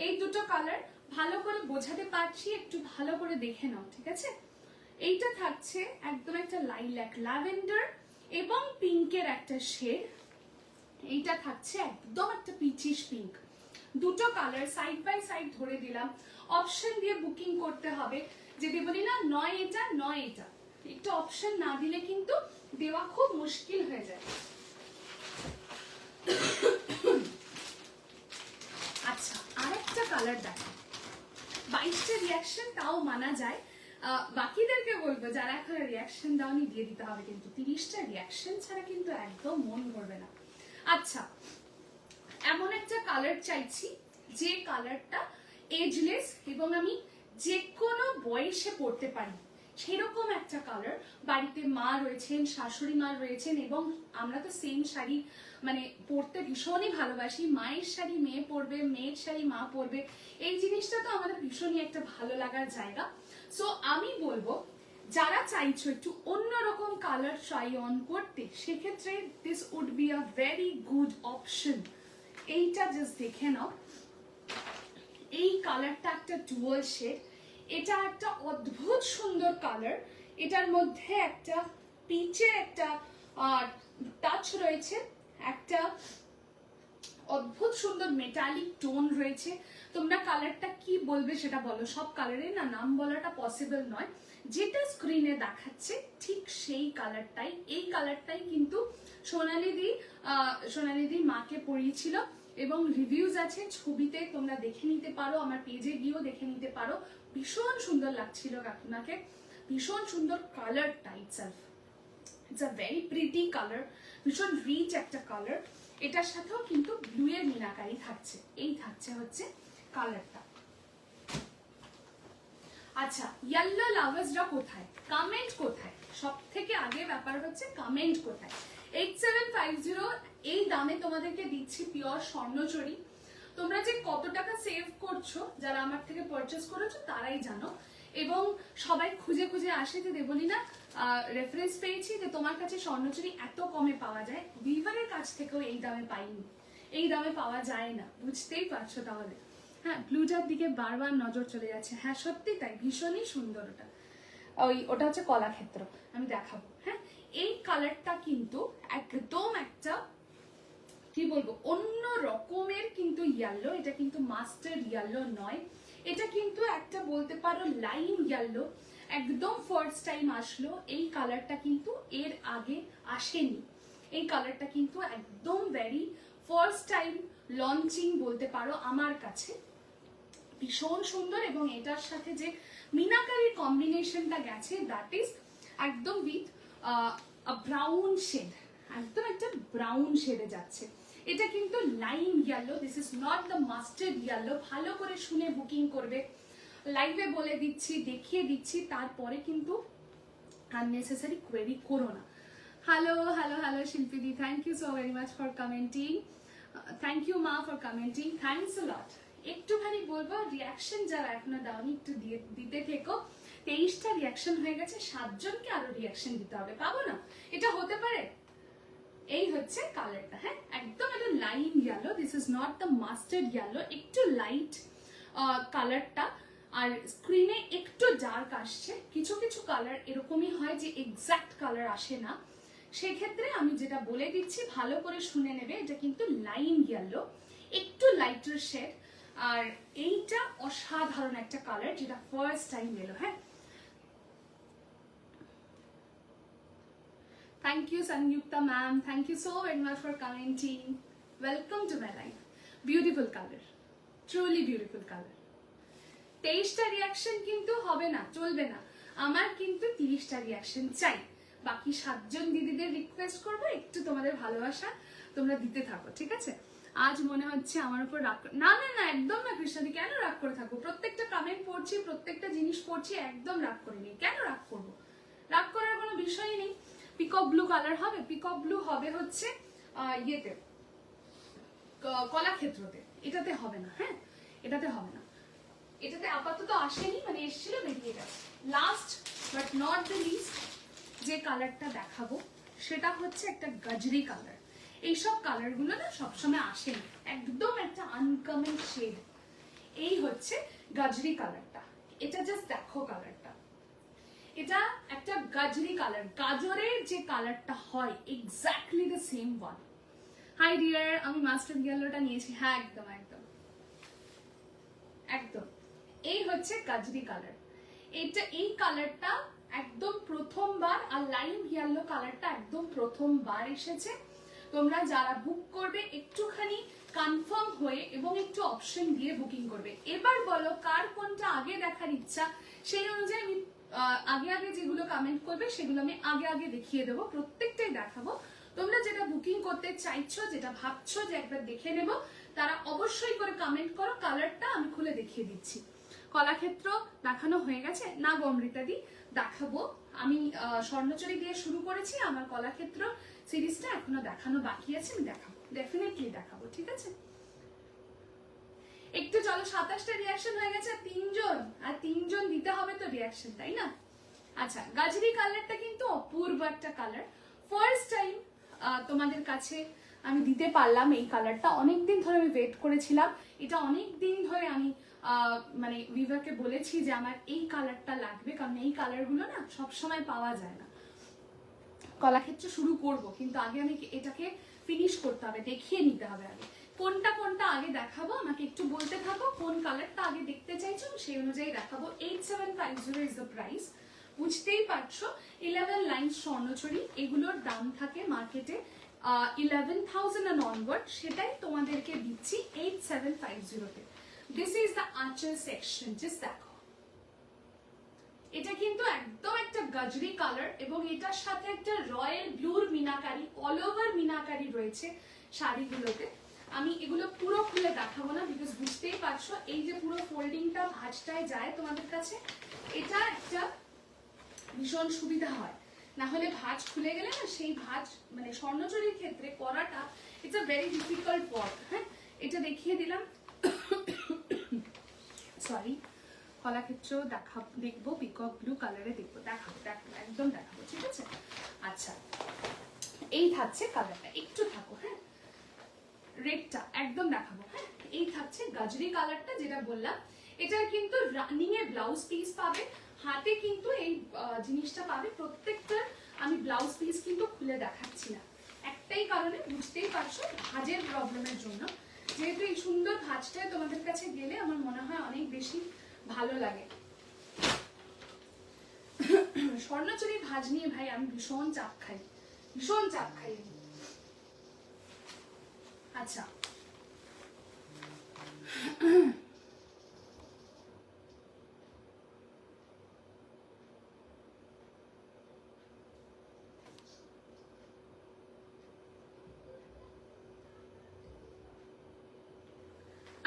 এই দুটো কালার ভালো করে বোঝাতে পারছি, একটু ভালো করে দেখে নাও, ঠিক আছে? এইটা থাকছে একদম একটা লাইল্যাক, ল্যাভেন্ডার এবং পিঙ্কের একটা শেড। এইটা থাকছে একদম একটা পিচিশ পিঙ্ক। দুটো কালার সাইড বাই সাইড ধরে দিলাম, অপশন দিয়ে বুকিং করতে হবে। যদি বলি না নয় এটা নয় এটা, একটু অপশন না দিলে কিন্তু দেওয়া খুব মুশকিল হয়ে যায়। আচ্ছা, আরেকটা কালার দেখো, 22টা রিয়াকশন তাও মানা যায়। বাকিদেরকে বলবো যারা এখন রিয়াকশন দাওনি দিয়ে দিতে হবে, কিন্তু 30টা রিয়াকশন ছাড়া কিন্তু একদম মন ভরবে না। আচ্ছা, এমন একটা কালার চাইছি যে কালারটা এজলেস এবং আমি যে কোনো বয়সে পড়তে পারি, সেরকম একটা কালার। বাড়িতে মা রয়েছেন, শাশুড়ি মা রয়েছেন, এবং আমরা তো সেম শাড়ি মানে পরতে ভীষণই ভালোবাসি। মায়ের শাড়ি মেয়ে পরবে, মেয়ের শাড়ি মা পরবে, এই জিনিসটা তো আমাদের ভীষণই একটা ভালো লাগার জায়গা। সো আমি বলবো যারা চাইছো একটু অন্যরকম কালার ট্রাই অন করতে, সেক্ষেত্রে this would be a very good option. এইটা জাস্ট দেখে নাও, এই কালারটা একটা ডুয়াল শেড, এটা একটা অদ্ভুত সুন্দর কালার। এটার মধ্যে একটা পিচের একটা টাচ রয়েছে, একটা অদ্ভুত সুন্দর মেটালিক টোন রয়েছে। তোমরা কালারটা কি বলবে সেটা বলো, সব কালারে না নাম বলাটা পসিবল নয়। যেটা স্ক্রিনে দেখাচ্ছে ঠিক সেই কালারটাই, এই কালারটাই কিন্তু সোনালিদি মাকে পরিয়েছিল, এবং রিভিউজ আছে ছবিতে, তোমরা দেখে নিতে পারো, আমার পেজে গিয়েও দেখে নিতে পারো। ভীষণ সুন্দর লাগছিল কাকিমাকে, ভীষণ সুন্দর কালারটা itself, it's a very pretty colour, ভীষণ রিচ একটা কালার। এটার সাথেও কিন্তু ব্লু এর মিনাকারি থাকছে। এই থাকছে হচ্ছে কালারটা। আচ্ছা, ইয়েলো লাভার্সরা কোথায়, কমেন্ট কোথায়? সব থেকে আগে ব্যাপার হচ্ছে কমেন্ট কোথায়। 8750 এই দামে তোমাদেরকে দিচ্ছি পিওর স্বর্ণচুরি। তোমরা যে কত টাকা সেভ করছো, যারা আমার থেকে পারচেস করেছো তারাই জানো, এবং সবাই খুঁজে খুঁজে আসে যে দেবলীনা রেফারেন্স পেয়েছি যে তোমার কাছে স্বর্ণচুরি এত কমে পাওয়া যায়, ভিভারের কাছ থেকেও এই দামে পাইনি, এই দামে পাওয়া যায় না, বুঝতেই পারছো তাহলে। হ্যাঁ, ব্লুটার দিকে বারবার নজর চলে যাচ্ছে, হ্যাঁ সত্যি তাই, ভীষণই সুন্দর ওটা। ওটা হচ্ছে কলাক্ষেত্র, আমি দেখাবো। হ্যাঁ, এই কালারটা কিন্তু একদম একটা কি বলবো অন্য রকমের কিন্তু ইয়েলো, এটা কিন্তু মাস্টার্ড ইয়েলো নয়, এটা কিন্তু একটা বলতে পারো লাইম ইয়েলো, একদম ফার্স্ট টাইম আসলো। এই কালারটা কিন্তু এর আগে আসেনি, এই কালারটা কিন্তু একদম ভেরি ফার্স্ট টাইম লঞ্চিং বলতে পারো আমার কাছে। ভীষণ সুন্দর, এবং এটার সাথে যে মিনাকারির কম্বিনেশনটা গেছে, দ্যাট ইজ একদম উইথ ব্রাউন শেড, একদম একটা ব্রাউন শেডে যাচ্ছে। এটা কিন্তু lime yellow, this is not the mustard yellow. ভালো করে শুনে বুকিং করবে, লাইভে বলে দিচ্ছি, দেখিয়ে দিচ্ছি, তারপরে কিন্তু আননেসেসারি কোয়েরি করো না। হ্যালো হ্যালো হ্যালো শিল্পীদি, thank you so very much for commenting, thank you মা for commenting, thanks a lot. একটুখানি বলবো রিয়াকশন যারা এখনো দাওনি একটু দিতে থেকো। 23টা রিয়াকশন হয়ে গেছে, 7 জনকে আরো রিয়াকশন দিতে হবে, পাবো না, এটা হতে পারে? এই হচ্ছে কালারটা, হ্যাঁ একদম একটা lime yellow, this is not the mustard yellow, একটু লাইট কালারটা, আর স্ক্রিনে একটু ডার্ক আসছে। কিছু কিছু কালার এরকমই হয় যে এক্সাক্ট কালার আসে না, সেক্ষেত্রে আমি যেটা বলে দিচ্ছি ভালো করে শুনে নেবে, এটা কিন্তু লাইম ইয়েলো, একটু লাইটার শেড। আর এইটা অসাধারণ একটা কালার, যেটা ফার্স্ট টাইম এলো। হ্যাঁ, thank you Sanjukta ma'am, thank you so very much for commenting, welcome to my life. Beautiful colour, truly beautiful colour. 23টা রিয়াকশন কিন্তু হবে না, চলবে না, আমার কিন্তু 30টা রিয়াকশন চাই। বাকি 7 জন দিদিদের রিকোয়েস্ট করবো একটু তোমাদের ভালোবাসা তোমরা দিতে থাকো, ঠিক আছে? আজ মনে হচ্ছে আমার উপর রাগ, না না না একদম না কৃষ্ণাদি, কেন রাগ করে থাকবো? প্রত্যেকটা কমেন্ট পড়ছি, প্রত্যেকটা জিনিস পড়ছি, একদম রাগ করিনি। কেন রাগ করবো? রাগ করার কোনো বিষয়ই নেই। পিকক ব্লু কালার হবে, পিকক ব্লু হবে হচ্ছে ইয়েতে, কলাক্ষেত্রতে, এটাতে হবে না। হ্যাঁ, এটাতে হবে না, এটাতে আপাতত আসেনি, মানে এসেছিল বেরিয়ে গেছে। Last but not the least যে কালারটা দেখাবো সেটা হচ্ছে একটা গাজরি কালার। এইসব কালারগুলো না সবসময় আসেনি, একদম একটা আনকমন শেড। এই হচ্ছে গাজরি কালারটা, এটা জাস্ট দেখো কালারটা, এটা একটা গাজরি কালার, গাজরের যে কালারটা হয় exactly the same one. High deer, আমি মাস্টার ইয়েলোটা নিয়েছি। হ্যাঁ একদম একদম একদম, এই হচ্ছে গাজরি কালার। এটা এই কালারটা একদম প্রথমবার, আর লাইম ইয়েলো কালারটা একদম প্রথমবার এসেছে। তোমরা যারা বুক করবে একটুখানি কনফার্ম হয়ে এবং একটু অপশন দিয়ে বুকিং করবে। এবার বলো কার কোনটা আগে দেখার ইচ্ছা, সেই অনুযায়ী আমি আগে আগে যেগুলো কমেন্ট করবে সেগুলো আমি আগে আগে দেখিয়ে দেবো, প্রত্যেকটাই দেখাবো। তোমরা যেটা বুকিং করতে চাইছো, যেটা ভাবছো যে একবার দেখে নেব, তারা অবশ্যই করে কমেন্ট করো, কালারটা আমি খুলে দেখিয়ে দিচ্ছি। কলাক্ষেত্র দেখানো হয়ে গেছে না গো অমৃতাদি? দেখাবো, আমি স্বর্ণচরী দিয়ে শুরু করেছি, আমার কলাক্ষেত্র সিরিজটা এখনো দেখানো বাকি আছে, আমি দেখাবো, ডেফিনেটলি দেখাবো, ঠিক আছে? একটু চলো, 27টা রিয়াকশন হয়ে গেছে, আর তিনজন দিতে হবে তো রিয়াকশন, তাই না? আচ্ছা, গাজরি কালারটা কিন্তু অপূর্ব একটা কালার, ফার্স্ট টাইম তোমাদের কাছে আমি দিতে পারলাম এই কালারটা। অনেকদিন ধরে আমি ওয়েট করেছিলাম, এটা অনেকদিন ধরে আমি মানে ভিভাকে বলেছি যে আমার এই কালারটা লাগবে, কারণ এই কালারগুলো না সবসময় পাওয়া যায় না। কলাক্ষেত্র শুরু করব, কিন্তু আগে আমি এটাকে ফিনিশ করতে হবে, দেখিয়ে নিতে হবে আগে। কোনটা কোনটা আগে দেখাবো আমাকে একটু বলতে থাকো, কোন কালারটা আগে দেখতে চাইছো সেই অনুযায়ী দেখাবো। 8750 ইজ দ্য প্রাইস, বুঝতেই পারছো। 11 লাইন স্বর্ণচুরি, এগুলোর দাম থাকে মার্কেটে 11,000 and onward, সেটাই তোমাদেরকে দিচ্ছি 8750-তে। দিস ইজ দ্য আঁচল সেকশন, জাস্ট দেখো, এটা কিন্তু একদম একটা গাজরি কালার, এবং এটার সাথে একটা রয়্যাল ব্লুর মিনাকারি, অল ওভার মিনাকারি রয়েছে শাড়িগুলোতে। আমি এগুলো পুরো খুলে দেখাবো না, বিকজ বুঝতেই পারছো এই যে পুরো ফোল্ডিংটা ভাঁজটায় যায় তোমাদের কাছে, এটা একটা ভীষণ সুবিধা হয়। না হলে ভাঁজ খুলে গেলে না, সেই ভাঁজ মানে স্বর্ণচুরির ক্ষেত্রে পরাটা it's a very difficult work. হ্যাঁ, এটা দেখিয়ে দিলাম, সরি। কলাক্ষেত্র দেখবো, পিকক ব্লু কালারে দেখবো, দেখাবো একদম দেখাবো, ঠিক আছে? আচ্ছা, এই থাকছে কালারটা, একটু থাকো। হ্যাঁ, রেডটা একদম দেখাবো। হ্যাঁ, এই থাকছে গাজরি কালারটা, যেটা বললাম। এটা কিন্তু রানিং এর ব্লাউজ পিস পাবে, হাতে কিন্তু এই জিনিসটা পাবে। প্রত্যেকটা আমি ব্লাউজ পিস কিন্তু খুলে দেখাচ্ছি না, একটাই কারণে, বুঝতেই পারছো, ভাঁজের প্রবলেমের জন্য। যেহেতু এই সুন্দর ভাঁজটায় তোমাদের কাছে গেলে আমার মনে হয় অনেক বেশি ভালো লাগে। স্বর্ণচুরি ভাঁজ নিয়ে ভাই আমি ভীষণ চাপ খাই, ভীষণ চাপ খাই। আচ্ছা,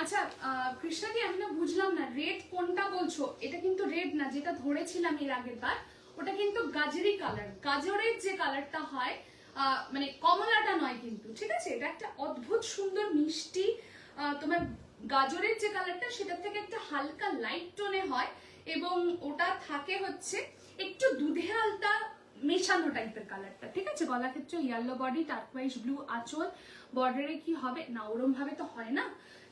আচ্ছা কৃষ্ণাদি, আমি না বুঝলাম না, রেড কোনটা বলছো? এটা কিন্তু রেড না, যেটা ধরেছিলাম এর আগের বার, ওটা কিন্তু গাজরি কালার। গাজরের যে কালারটা হয়, মানে কমলাটা নয় কিন্তু, ঠিক আছে? এটা একটা অদ্ভুত সুন্দর মিষ্টি, তোমার গাজরের যে কালারটা সেটার থেকে একটা হালকা লাইট টোনে হয়, এবং ওটা থাকে হচ্ছে একটু দুধে আলতা মেশানো টাইপের কালারটা, ঠিক আছে। গলা ক্ষেত্রে ইয়েলো বডি, টার্কোয়াইজ ব্লু আঁচল, বর্ডারে কি হবে না, ওরম ভাবে তো হয় না,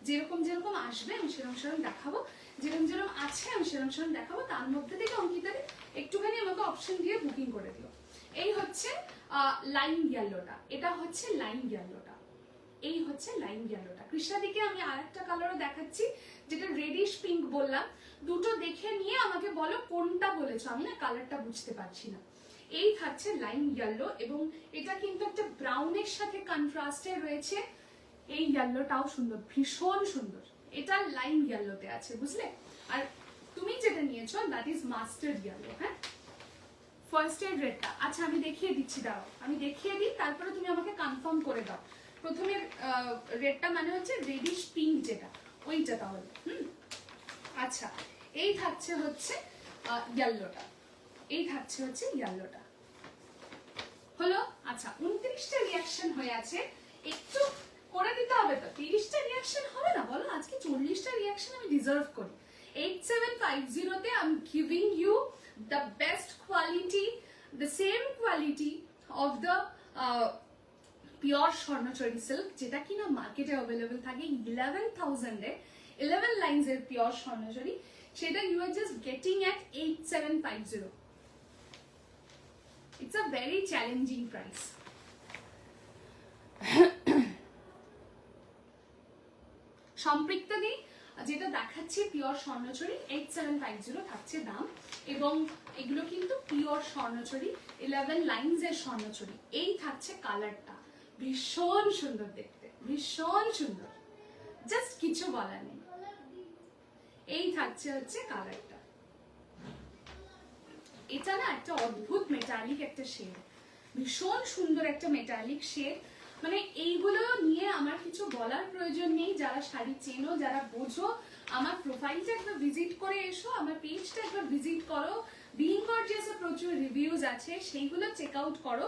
যেরকম যেরকম আসবে আমি সেরকম দেখাবো, যেরকম যেরকম আছে আমি সেরকম দেখাবো। তার মধ্যে থেকে অঙ্কিতাদি একটুখানি আমাকে অপশন দিয়ে বুকিং করে দিও। এই হচ্ছে লাইন ইয়েলোটা, এটা হচ্ছে লাইন ইয়েলোটা, এই হচ্ছে লাইন ইয়েলোটা। কৃষ্ণাদিকে আমি আরেকটা কালারও দেখাচ্ছি, যেটা রেডিশ পিঙ্ক বললাম। দুটো দেখে নিয়ে আমাকে বলো কোনটা বলেছো, আমি না কালারটা বুঝতে পারছি না। এই থাকছে লাইন ইয়েলো, এবং এটা কিন্তু একটা ব্রাউনের সাথে কন্ট্রাস্টে রয়েছে। এই ইয়েলোটাও সুন্দর, ভীষণ সুন্দর। এটা লাইন ইয়েলোতে আছে, বুঝলে। আর তুমি যেটা নিয়েছো দ্যাট ইজ মাস্টার্ড ইয়েলো। হ্যাঁ, ফার্স্ট এড রেডটা, আচ্ছা আমি দেখিয়ে দিচ্ছি, দাও আমি দেখিয়ে দিই, তারপরে তুমি আমাকে কনফার্ম করে দাও। প্রথমে রেডটা মানে হচ্ছে রেডিশ পিঙ্ক, যেটা ওইটা তাহলে। আচ্ছা, এই থাকছে হচ্ছে ইয়েলোটা, এই থাকছে হচ্ছে ইয়েলোটা, হলো। আচ্ছা, 29টা রিয়াকশন হয়ে আছে, একটু করে দিতে হবে তো। 30টা রিয়াকশন হবে না বলো? আজকে 40টা রিয়াকশন আমি ডিজার্ভ করি। 8750 তে I am giving you the best quality, the same quality of the pure Swarnachari silk, যেটা কিনা মার্কেটে অ্যাভেলেবল থাকে 11,000 এ, 11 লাইন্স এর পিওর স্বর্ণচরী, সেটা you are just getting at 8750। It's a very challenging price. সম্পৃক্ত দি যেটা দেখাচ্ছি পিওর স্বর্ণচরী 8750 থাকছে দাম, এবং এগুলো কিন্তু পিওর স্বর্ণচরী 11 লাইন্স এর স্বর্ণচরী। এই থাকছে কালারটা, ভীষণ সুন্দর দেখতে, ভীষণ সুন্দর, জাস্ট কিছু বলার নেই। এই থাকছে হচ্ছে কালারটা, এটা না একটা অদ্ভুত মেটালিক একটা শেড, ভীষণ সুন্দর একটা মেটালিক শেড। মানে এইগুলো নিয়ে আমার কিছু বলার প্রয়োজন নেই। যারা শাড়ি চেনো, যারা বোঝো, আমার প্রোফাইলটা একবার ভিজিট করে এসো, আমার পেজটা একবার ভিজিট করো। বিইং গর্জিয়াসে প্রচুর রিভিউজ আছে, সেইগুলো চেক আউট করো।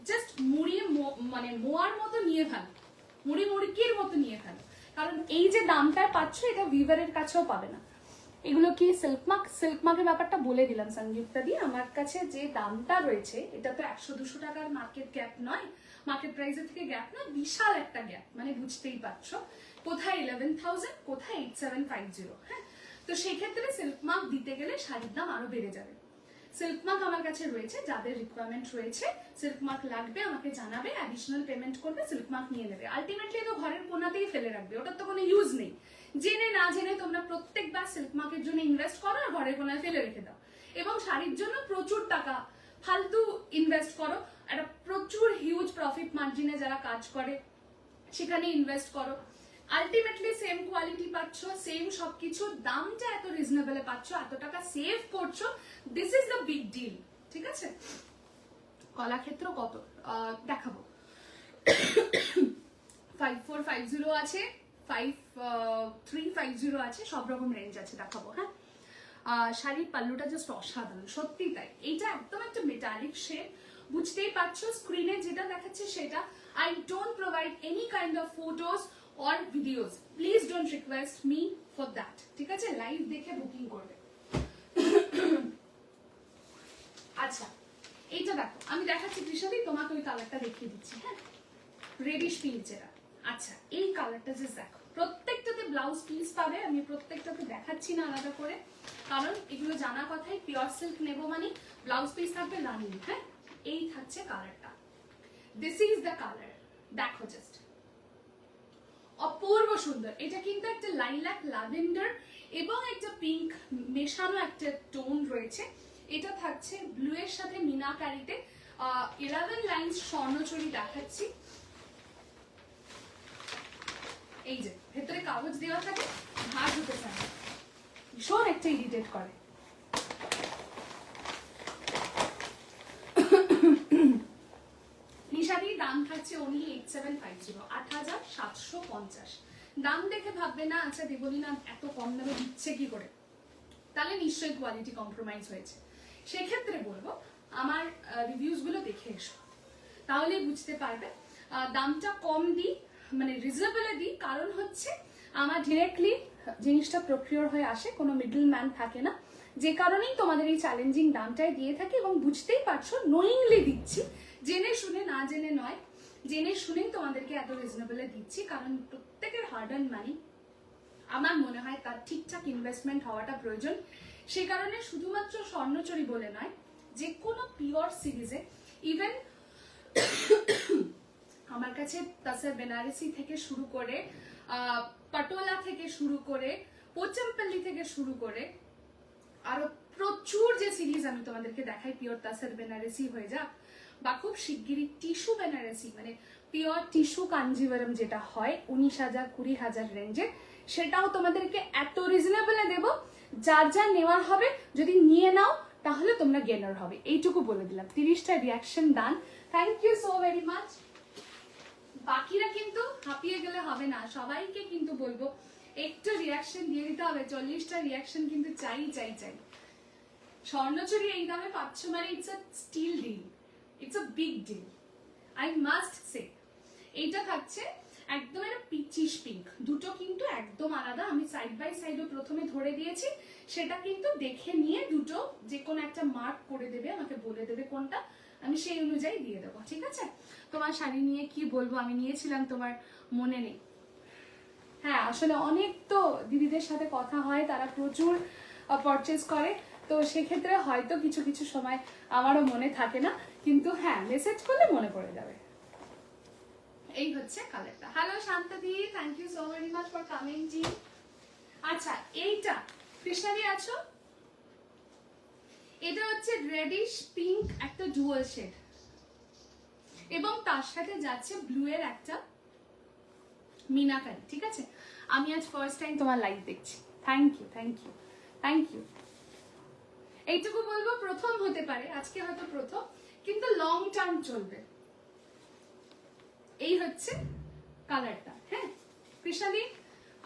জাস্ট মুড়িয়ে মানে মোয়ার মতো নিয়ে ফেলো, মুড়ির মতো নিয়ে ফেলো। কারণ এই যে দামটা পাচ্ছ, এটা ভিভারের কাছেও পাবে না। এগুলো কি সিল্ক মার্কের ব্যাপারটা বলে দিলাম সংযুক্তা দিয়ে। আমার কাছে যে দামটা রয়েছে, এটা তো 100-200 টাকার মার্কেট গ্যাপ নয়, মার্কেট প্রাইসের থেকে গ্যাপ নয়, বিশাল একটা গ্যাপ। মানে বুঝতেই পারছো, কোথায় 11,000, কোথায় 8750। হ্যাঁ, তো সেই ক্ষেত্রে সিল্ক মার্ক দিতে গেলে শাড়ির দাম আরো বেড়ে যাবে। সিল্ক মার্ক আমার কাছে রয়েছে, যাদের রিকোয়ারমেন্ট রয়েছে, সিল্ক মার্ক লাগবে আমাকে জানাবে, অ্যাডিশনাল পেমেন্ট করবে, সিল্ক মার্ক নিয়ে নেবে। আলটিমেটলি তো ঘরের কোনাতেই ফেলে রাখবে, ওটার তো কোনো ইউজ নেই। জেনে না জেনে তোমরা প্রত্যেকবার সিল্ক মার্কের জন্য ইনভেস্ট করো আর ঘরের কোনায় ফেলে রেখে দাও, এবং শাড়ির জন্য প্রচুর টাকা ফালতু ইনভেস্ট করো। একটা প্রচুর হিউজ প্রফিট মার্জিনে যারা কাজ করে সেখানে ইনভেস্ট করো। আলটিমেটলি সেম কোয়ালিটি পাচ্ছ, সেম সবকিছু, দামটা এত রিজনেবলে পাচ্ছ, এত টাকা সেভ করছো, this is the big deal. ঠিক আছে, কলাক্ষেত্র কত দেখাবো। 5450 আছে, 5350 আছে, সব রকম রেঞ্জ আছে, দেখাবো। হ্যাঁ, শাড়ির পাল্লুটা জাস্ট অসাধারণ, সত্যি তাই। এইটা একদম একটা মেটালিক শেড, বুঝতেই পারছো। স্ক্রিনে যেটা দেখাচ্ছে সেটা। I don't provide any kind of photos or videos, please don't request me for that. ঠিক আছে, লাইভ দেখে বুকিং করবে। আচ্ছা, এইটা দেখো, আমি দেখাচ্ছি কৃষাদি, তোমাকে ওই কালারটা দেখিয়ে দিচ্ছি। হ্যাঁ, রেডিশ পিঙ্ক যেটা। আচ্ছা, এই কালারটা জাস্ট দেখো, প্রত্যেকটাতে ব্লাউজ পিস পাবে। আমি প্রত্যেকটাতে দেখাচ্ছি না আলাদা করে, কারণ এগুলো জানা কথাই, পিওর সিল্ক নেবো মানে ব্লাউজ পিস থাকবে রানিং। হ্যাঁ, এই থাকছে কালারটা, দিস ইজ দ্য কালার, দেখো জাস্ট অপূর্ব সুন্দর। এটা কিন্তু একটা লাইলাক, ল্যাভেন্ডার এবং একটা পিঙ্ক মেশানো একটা টোন রয়েছে। এটা থাকছে ব্লু এর সাথে মিনাকারিতে 11 লাইন্স স্বর্ণচুরি দেখাচ্ছি। এই যে ভেতরে কাগজ দেওয়া থাকে, ভাঁজ হতে চায়, ভীষণ একটা ইরিটেট করে। নিশাদির দাম থাকছে only 8750, 8750। দাম দেখে ভাববে না আচ্ছা দেবলীনা এত কম দামে দিচ্ছে কি করে, তাহলে নিশ্চয়ই কোয়ালিটি কম্প্রোমাইজ হয়েছে। সেক্ষেত্রে বলবো আমার রিভিউজ গুলো দেখে এসো, তাহলে বুঝতে পারবে। দামটা কম দিই, মানে রিজনেবলে দিই, কারণ হচ্ছে আমার ডিরেক্টলি জিনিসটা প্রকিওর হয়ে আসে, কোনো মিডল ম্যান থাকে না যে কারণেই তোমাদের এই চ্যালেঞ্জিং দামটাই দিয়ে থাকি, এবং বুঝতেই পারছো নোয়িংলি দিচ্ছি, জেনে শুনে না জেনে নয়, জেনে শুনেই তোমাদেরকে এত রিজনেবলে দিচ্ছি, কারণ প্রত্যেকের হার্ড আর্ন মানি আমার মনে হয় তার ঠিকঠাক ইনভেস্টমেন্ট হওয়াটা প্রয়োজন। সেই কারণে শুধুমাত্র স্বর্ণচুরি বলে নয়, যে কোনো পিওর সিরিজে, ইভেন আমার কাছে তাসার বেনারসি থেকে শুরু করে পাটোলা থেকে শুরু করে পোচামপল্লি থেকে শুরু করে আরো প্রচুর যে সিরিজ আমি তোমাদেরকে দেখাই, পিওর তাসার বেনারসি হয়ে যাক, বা খুব শিগগিরই টিস্যু বেনারসি, মানে পিওর টিস্যু কাঞ্জিভারম যেটা হয় 19,000 20,000 রেঞ্জে, সেটাও তোমাদেরকে এত রিজনেবলে দেব, যার যা নেওয়ার হবে যদি নিয়ে নাও তাহলে তোমরা গেনার হবে, এইটুকু বলে দিলাম। 30টা reaction done, thank you so very much. বাকিরা কিন্তু হাঁপিয়ে গেলে হবে না, সবাইকে কিন্তু বলবো একটু রিয়াকশন দিয়ে দিতে হবে, 40টা রিয়াকশন কিন্তু চাই চাই চাই। স্বর্ণচুরি এই দামে পাচ্ছ মানে it's a steal deal, it's a big deal, I must say. এইটা থাকছে একদম একটা পিচিশ পিঙ্ক, দুটো কিন্তু একদম আলাদা, আমি সাইড বাই সাইডও প্রথমে ধরে দিয়েছি, সেটা কিন্তু দেখে নিয়ে দুটো যে কোনো একটা মার্ক করে দেবে, আমাকে বলে দেবে কোনটা, আমি সেই অনুযায়ী দিয়ে দেবো, ঠিক আছে? তোমার শাড়ি নিয়ে কি বলবো, আমি নিয়েছিলাম তোমার মনে নেই। হ্যাঁ, আসলে অনেক তো দিদিদের সাথে কথা হয়, তারা প্রচুর পারচেজ করে, তো সেক্ষেত্রে হয়তো কিছু কিছু সময় আমারও মনে থাকে না, কিন্তু হ্যাঁ মেসেজ করলে মনে পড়ে যাবে। এই হচ্ছে কালারটা। হ্যালো শান্তাদি, thank you so very much for coming ji. আচ্ছা, এইটা কৃষ্ণাদি আছো, এটা হচ্ছে রেডিশ পিঙ্ক একটা ডুয়াল শেড, এবং তার সাথে যাচ্ছে ব্লু এর একটা মিনাকারি, ঠিক আছে? আমি আজ ফার্স্ট টাইম তোমার লাইভ দেখছি, thank you thank you thank you. এইটুকু বলবো, প্রথম হতে পারে আজকে হয়তো প্রথম, কিন্তু লং টার্ম চলবে। এই হচ্ছে কালারটা। হ্যাঁ কৃষ্ণাদি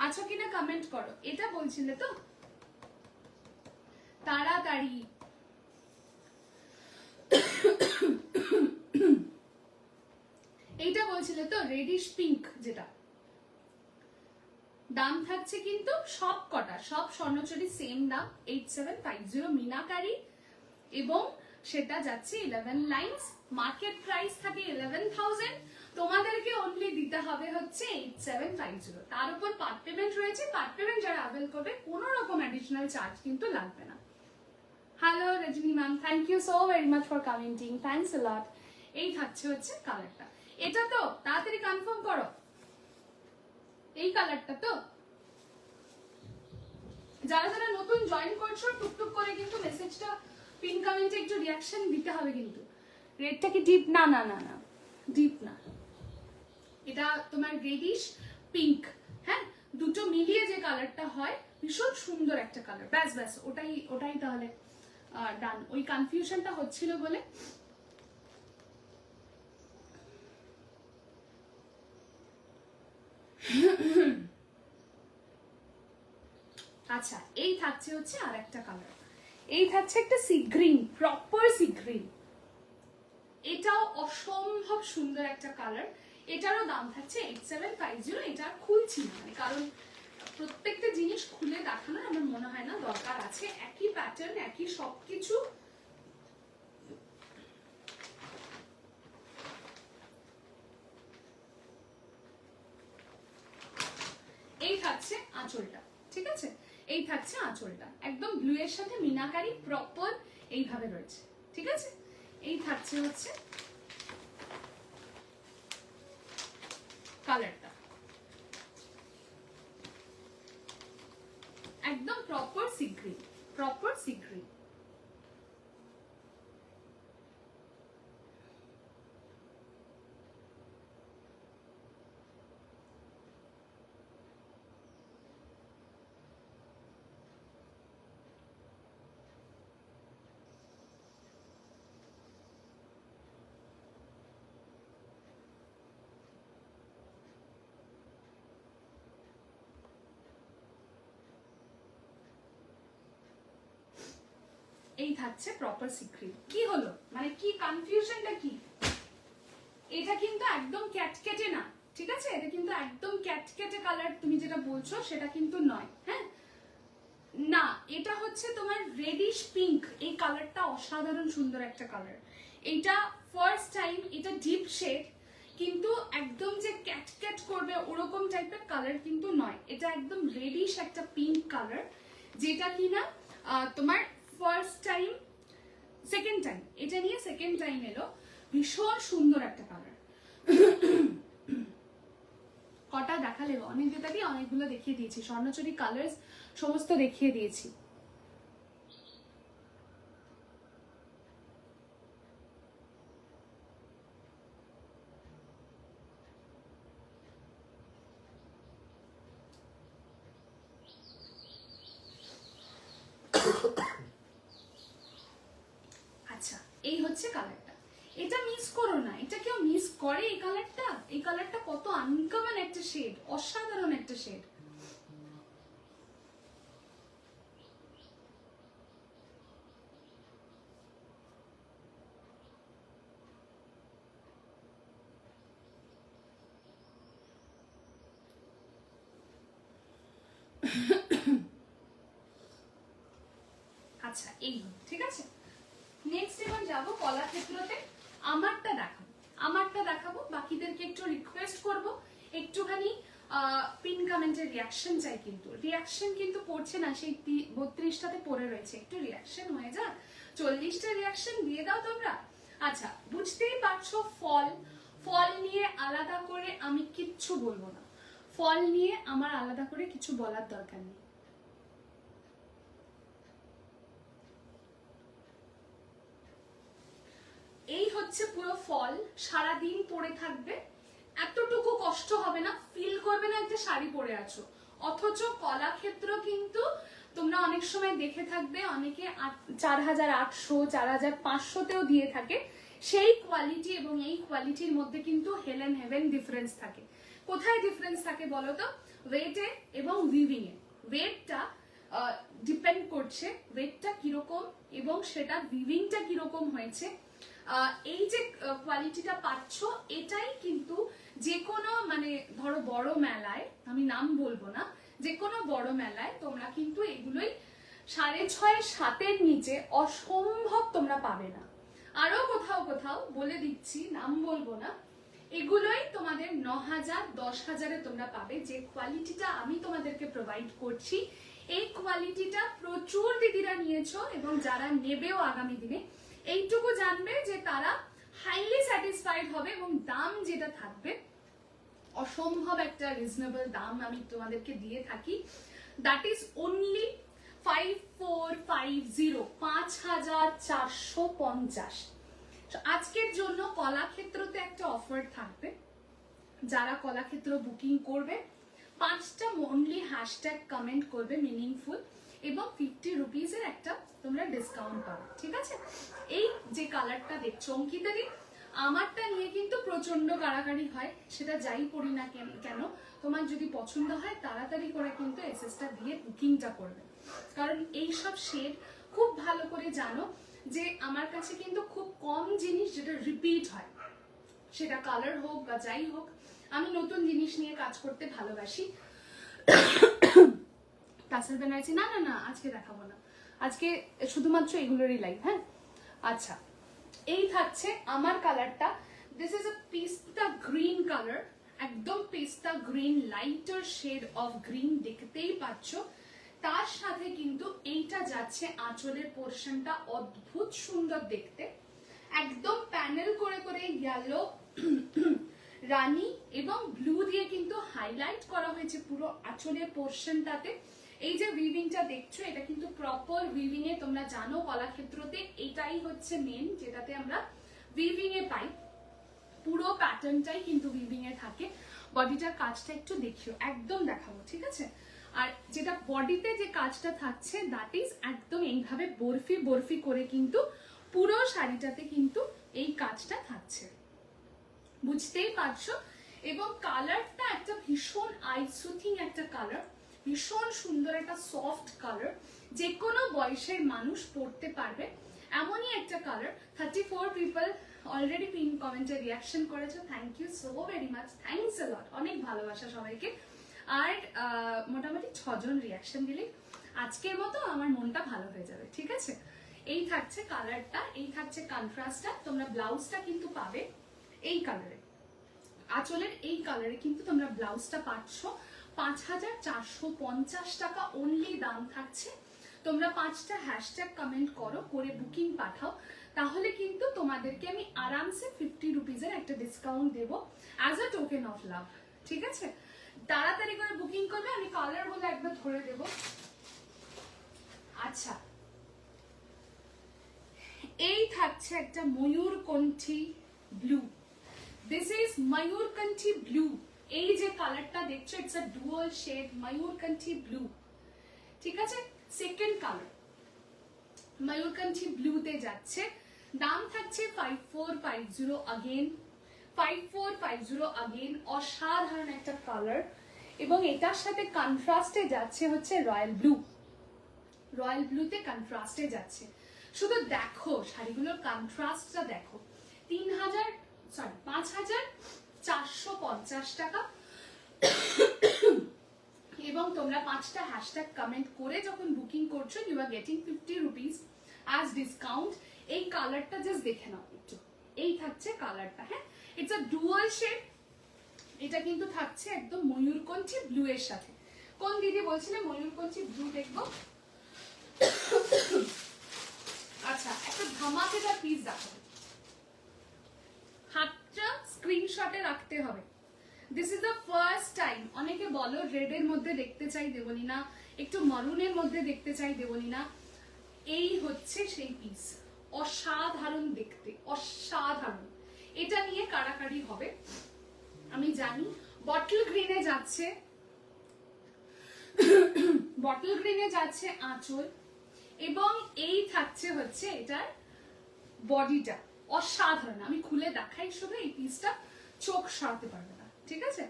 আছো কিনা কমেন্ট করো। এটা বলছিলে তো তাড়াতাড়ি, এইটা বলছিলে তো রেডিশ পিঙ্ক, যেটা দাম থাকছে কিন্তু সব কটা, সব স্বর্ণচুরি সেম দাম 8750 মিনাকারি, এবং সেটা যাচ্ছে 11 লাইনস, মার্কেট প্রাইস থাকে 11,000, তোমাদেরকে অনলি দিতে হবে হচ্ছে 8750। তার উপর পার্ট পেমেন্ট রয়েছে, পার্ট পেমেন্ট যারা অ্যাভেল করবে কোনো রকম অ্যাডিশনাল চার্জ কিন্তু লাগবে না। Hello Rajani ma'am, thank you so very much for commenting, thanks a lot. এই থাকছে হচ্ছে কালারটা, এটা তো তাড়াতাড়ি কনফার্ম করো, এই কালারটা তো। যারা যারা নতুন জয়েন করছো টুকটুক করে কিন্তু মেসেজটা পিন কমেন্টে একটু রিয়াকশন দিতে হবে কিন্তু। রেডটা কি ডিপ? না না না না, ডিপ না, এটা তোমার রেডিশ পিঙ্ক। হ্যাঁ, দুটো মিলিয়ে যে কালারটা হয় ভীষণ সুন্দর একটা কালার, ব্যাস ব্যাস ওটাই ওটাই তাহলে ডান। ওই কনফিউশনটা হচ্ছিল বলে। আচ্ছা, এই থাকছে হচ্ছে আর একটা কালার, এই থাকছে একটা sea green, proper sea green, এটাও অসম্ভব সুন্দর একটা কালার, এটারও দাম থাকছে 8750। এটা খুলছি না, মানে কারণ প্রত্যেকটা জিনিস খুলে দেখানোর আমার মনে হয় না দরকার আছে, একই প্যাটার্ন একই সবকিছু। এই থাকছে আঁচলটা, ঠিক আছে? এই থাকছে আঁচলটা, একদম ব্লু এর সাথে মিনাকারি প্রপার এইভাবে রয়েছে, ঠিক আছে? এই থাকছে হচ্ছে কালারটা, একদম proper sea green, proper sea green. এই থাকছে প্রপার সিক্রেট। কি হলো, মানে কি কনফিউশনটা কি? এটা কিন্তু একদম ক্যাটকেটে না, ঠিক আছে? এটা কিন্তু একদম ক্যাটকেটে কালার তুমি যেটা বলছো সেটা কিন্তু নয়। হ্যাঁ, না, এটা হচ্ছে তোমার রেডিশ পিঙ্ক। এই কালারটা অসাধারণ সুন্দর একটা কালার। এটা ফার্স্ট টাইম, এটা ডিপ শেড, কিন্তু একদম যে ক্যাট ক্যাট করবে ওরকম টাইপের কালার কিন্তু নয়। এটা একদম রেডিশ একটা পিঙ্ক কালার, যেটা কিনা তোমার ফার্স্ট টাইম, সেকেন্ড টাইম, এটা নিয়ে সেকেন্ড টাইম এলো। ভীষণ সুন্দর একটা কালার। কটা দেখালে? অনেক যেটাকে অনেকগুলো দেখিয়ে দিয়েছি, স্বর্ণচুরি কালার্স সমস্ত দেখিয়ে দিয়েছি। আচ্ছা, এই হচ্ছে কালারটা। এটা মিস করো না, এটা কেউ মিস করে এই কালারটা? এই কালারটা কত আনকমন একটা শেড, অসাধারণ একটা শেড। আচ্ছা, এই ঠিক আছে। নেক্সট এবার যাবো কলাক্ষেত্রতে। আমারটা দেখাবো, বাকিদেরকে একটু রিকোয়েস্ট করব একটুখানি পিন কমেন্টের রিয়াকশন চাই। কিন্তু রিয়াকশন কিন্তু পড়ছে না, সেই 32টাতে পড়ে রয়েছে। একটু রিয়াকশন হয়ে যাক, 40টা রিয়াকশন দিয়ে দাও তোমরা। আচ্ছা, বুঝতেই পারছো ফল নিয়ে আলাদা করে আমি কিচ্ছু বলবো না। ফল নিয়ে আমার আলাদা করে কিছু বলার দরকার নেই। এই হচ্ছে পুরো ফল, সারাদিন পরে থাকবে, এতটুকু কষ্ট হবে না, ফিল করবে না একটা শাড়ি পরে আছো। অথচ কলাক্ষেত্র কিন্তু তোমরা অনেক সময় দেখে থাকবে, অনেকে 4800 4500তেও দিয়ে থাকে। সেই কোয়ালিটি এবং এই কোয়ালিটির মধ্যে কিন্তু হেলেন হেভেন ডিফারেন্স থাকে। কোথায় ডিফারেন্স থাকে বলো তো? ওয়েটে এবং উইভিং এ। ওয়েটটা ডিপেন্ড করছে ওয়েটটা কিরকম এবং সেটা উইভিংটা কিরকম হয়েছে। এই যে কোয়ালিটিটা পাচ্ছ, এটাই কিন্তু যে কোনো মানে ধরো বড় মেলায়, আমি নাম বলবো না, যে কোনো বড় মেলায় তোমরা কিন্তু এগুলোই 6.5 7-এর নিচে অসম্ভব তোমরা পাবে না। আরো কোথাও কোথাও বলে দিচ্ছি, নাম বলবো না, এগুলোই তোমাদের 9000 10,000-এ তোমরা পাবে। যে কোয়ালিটিটা আমি তোমাদেরকে প্রোভাইড করছি, এই কোয়ালিটিটা প্রচুর দিদিরা নিয়েছো এবং যারা নেবেও আগামী দিনে, এইটুকু জানবে যে তারা হাইলি স্যাটিসফাইড হবে এবং দাম যেটা থাকবে অসম্ভব একটা রিজনেবল দাম আমি তোমাদেরকে দিয়ে থাকি। That is only 5450, 5450। আজকের জন্য কলাক্ষেত্রতে একটা অফার থাকবে। যারা কলাক্ষেত্র বুকিং করবে 5টা অনলি হ্যাশট্যাগ কমেন্ট করবে মিনিংফুল, এবং 50 রুপিসের একটা তোমরা ডিসকাউন্ট পাবে। ঠিক আছে? এই যে কালারটা দেখছো অঙ্কিতাদি, আমারটা নিয়ে কিন্তু প্রচন্ড কাড়াকাড়ি হয়, সেটা যাই পড়ি না কেন। তোমার যদি পছন্দ হয় তাড়াতাড়ি করে কিন্তু এসএসটা দিয়ে বুকিংটা করবে, কারণ এই সব শেড খুব ভালো করে জানো যে আমার কাছে কিন্তু খুব কম জিনিস যেটা রিপিট হয়, সেটা কালার হোক বা যাই হোক। আমি নতুন জিনিস নিয়ে কাজ করতে ভালোবাসি। টাসেল বেনারসি না না না আজকে দেখাবো না, আজকে শুধুমাত্র এগুলোরই লাইভ। হ্যাঁ, আচ্ছা, এই থাকছে আমার কালারটা। দিস ইজ আ পিস্তা গ্রিন কালার, একদম pista green, lighter shade of green, দেখতেই পাচ্ছ। তার সাথে কিন্তু এইটা যাচ্ছে আঁচলের পোর্শনটা অদ্ভুত সুন্দর দেখতে, একদম প্যানেল করে করে ইয়েলো, রানী এবং ব্লু দিয়ে কিন্তু হাইলাইট করা হয়েছে পুরো আঁচলের পোর্শনটাতে। এই যে উইভিংটা দেখছো, এটা কিন্তু প্রপার উইভিং এ, তোমরা জানো কলাক্ষেত্রতে এটাই হচ্ছে মেন, যেটাতে আমরা উইভিং এ পাই। পুরো প্যাটার্নটাই কিন্তু উইভিং এ থাকে। বডিটার কাজটা একটু দেখিও, একদম দেখাবো, ঠিক আছে? আর যেটা বডিতে যে কাজটা থাকছে, দ্যাট ইজ একদম এইভাবে বরফি বরফি করে কিন্তু পুরো শাড়িটাতে কিন্তু এই কাজটা থাকছে, বুঝতেই পারছো। এবং কালারটা একটা ভীষণ আইসুথিং একটা কালার, ভীষণ সুন্দর একটা সফট কালার, যে কোনো বয়সের মানুষ পরতে পারবে এমনই একটা কালার। 34 পিপল অলরেডি পিন কমেন্টে রিয়াকশন করেছো, thank you so very much, thanks a lot, অনেক ভালোবাসা সবাইকে। আর মোটামুটি 6 জন রিয়াকশন দিলে আজকের মতো আমার মনটা ভালো হয়ে যাবে, ঠিক আছে? এই থাকছে কালারটা, এই থাকছে কন্ট্রাস্টটা। তোমরা ব্লাউজটা কিন্তু পাবে এই কালারে, আঁচলের এই কালারে কিন্তু তোমরা ব্লাউজটা পাচ্ছ। 5450 টাকা অনলি দাম থাকছে। তোমরা 5টা হ্যাশট্যাগ কমেন্ট করো, করে বুকিং পাঠাও, তাহলে কিন্তু তোমাদেরকে আমি আরামসে 50 রুপিজের একটা ডিসকাউন্ট দেবো as a token of love, ঠিক আছে? তাড়াতাড়ি করে বুকিং করবে, আমি কালার বলে একবার ধরে দেবো। আচ্ছা, এই থাকছে একটা ময়ূরকণ্ঠী ব্লু। দিস ইজ ময়ূরকণ্ঠী ব্লু। এই যে কালারটা দেখছো, ইটস আ ডুয়াল শেড ময়ূরকণ্ঠী ব্লু, ঠিক আছে? সেকেন্ড কালার ময়ূরকণ্ঠী ব্লুতে যাচ্ছে, দাম থাকছে 5450 अगेन 5450 अगेन। অসাধারণ একটা কালার, এবং এটার সাথে কন্ট্রাস্টে যাচ্ছে হচ্ছে রয়্যাল ব্লু। রয়্যাল ব্লুতে কন্ট্রাস্টে যাচ্ছে। শুধু দেখো শাড়িগুলোর কন্ট্রাস্টটা দেখো। 5450 টাকা। এবং তোমরা 5টা হ্যাশট্যাগ কমেন্ট করে যখন বুকিং করছো, you are getting 50 rupees as discount. এই কালারটা জাস্ট দেখে নাও একটু, এই থাকছে কালারটা। হ্যাঁ, ইটস আ ডুয়াল শেড। এটা কিন্তু থাকছে একদম ময়ূরকণ্ঠী ব্লু এর সাথে। কোন দিদি বলছিলে ময়ূরকণ্ঠী ব্লু দেখবো? আচ্ছা, একটা ধামাকেদার পিস দেখাবো, হাতটা স্ক্রিনশটে রাখতে হবে। This is the first time. অনেকে বলো রেড এর মধ্যে দেখতে চাই দেবলিনা, একটু মারুনের মধ্যে দেখতে চাই দেবলিনা। এই হচ্ছে সেই পিস, অসাধারণ দেখতে, অসাধারণ। এটা নিয়ে কাড়াকাড়ি হবে আমি জানি। বটল গ্রিনে যাচ্ছে, বটল গ্রিনে যাচ্ছে আঁচল, এবং এই থাকছে হচ্ছে এটার বডিটা। অসাধারণ, আমি খুলে দেখাই শুধু, এই পিসটা চোখ সরাতে পারবে না, ঠিক আছে?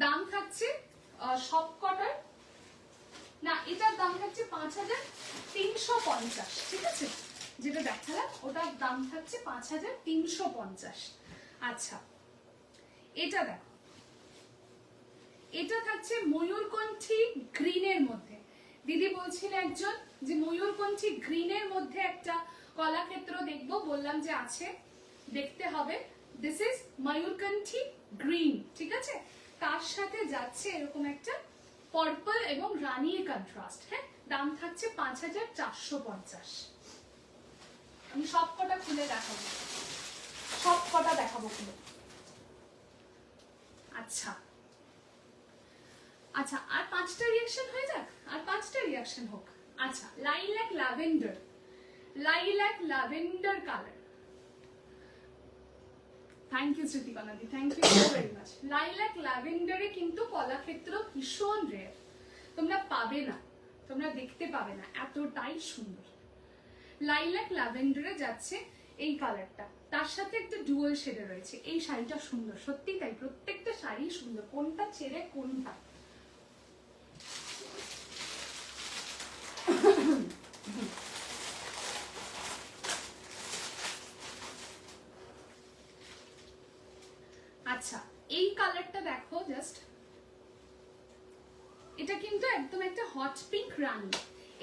দাম থাকছে সবকটার না, এটার দাম থাকছে 5350, ঠিক আছে? যেটা দেখালাম ওটার দাম থাকছে 5350। আচ্ছা, এটা দেখো, এটা থাকছে ময়ূরকণ্ঠী গ্রিনের মধ্যে। দিদি বলছিল একজন যে ময়ূরকণ্ঠী গ্রিনের মধ্যে একটা কলাক্ষেত্র দেখবো, বললাম যে আছে, দেখতে হবে। দিস ইজ ময়ূরকণ্ঠী গ্রিন, ঠিক আছে? তার সাথে যাচ্ছে এরকম একটা পার্পল এবং রানীর কন্ট্রাস্ট। হ্যাঁ, দাম থাকছে 5450। আমি সবকটা খুলে দেখাবো, সবকটা দেখাবো খুলে। আচ্ছা আচ্ছা, আর 5টা রিঅ্যাকশন হয়ে যাক, আর 5টা রিঅ্যাকশন হোক। আচ্ছা, lilac lavender, lilac lavender colour. Thank you শ্রুতিকণাদি, thank you so very much. Lilac ল্যাভেন্ডারে কিন্তু কলাক্ষেত্র ভীষণ রেয়ার, তোমরা পাবে না, তোমরা দেখতে পাবে না, এতটাই সুন্দর। লাইল্যাক ল্যাভেন্ডারে যাচ্ছে এই কালারটা, তার সাথে একটা ডুয়াল শেডে রয়েছে। এই শাড়িটা সুন্দর, সত্যি তাই, প্রত্যেকটা শাড়ি সুন্দর, কোনটা ছেড়ে কোনটা। আচ্ছা, এই কালারটা দেখো জাস্ট, এটা কিন্তু একদম একটা হট পিঙ্ক রানী।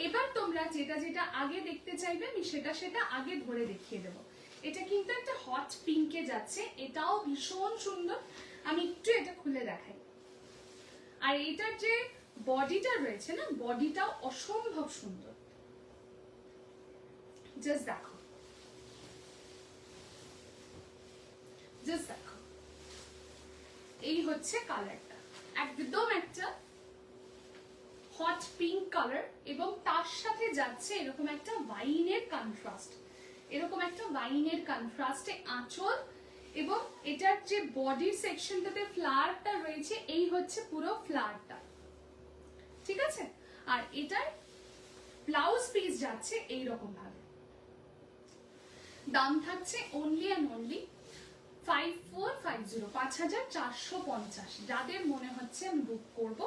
এবার তোমরা যেটা যেটা আগে দেখতে চাইবে আমি সেটা সেটা আগে ধরে দেখিয়ে দেবো। এটা কিন্তু একটা হট পিঙ্কে যাচ্ছে, এটাও ভীষণ সুন্দর। আমি একটু এটা খুলে দেখাই। আর এটার যে বডিটা রয়েছে না, বডিটাও অসম্ভব সুন্দর। জাস্ট দেখো, জাস্ট দেখো, এই হচ্ছে কালারটা, একদম একটা হট পিঙ্ক কালার, এবং তার সাথে যাচ্ছে এরকম একটা ওয়াইনের কন্ট্রাস্ট, এরকম একটা ওয়াইনের কন্ট্রাস্টে আঁচল, এবং এটার যে বডি সেকশনটাতে ফ্লাওয়ারটা রয়েছে, এই হচ্ছে পুরো ফ্লাওয়ারটা, ঠিক আছে? আর এটার ব্লাউজ পিস যাচ্ছে এইরকম ভাবে। দাম থাকছে অনলি অ্যান্ড অনলি 5450, 5450। যাদের মনে হচ্ছে আমি বুক করব,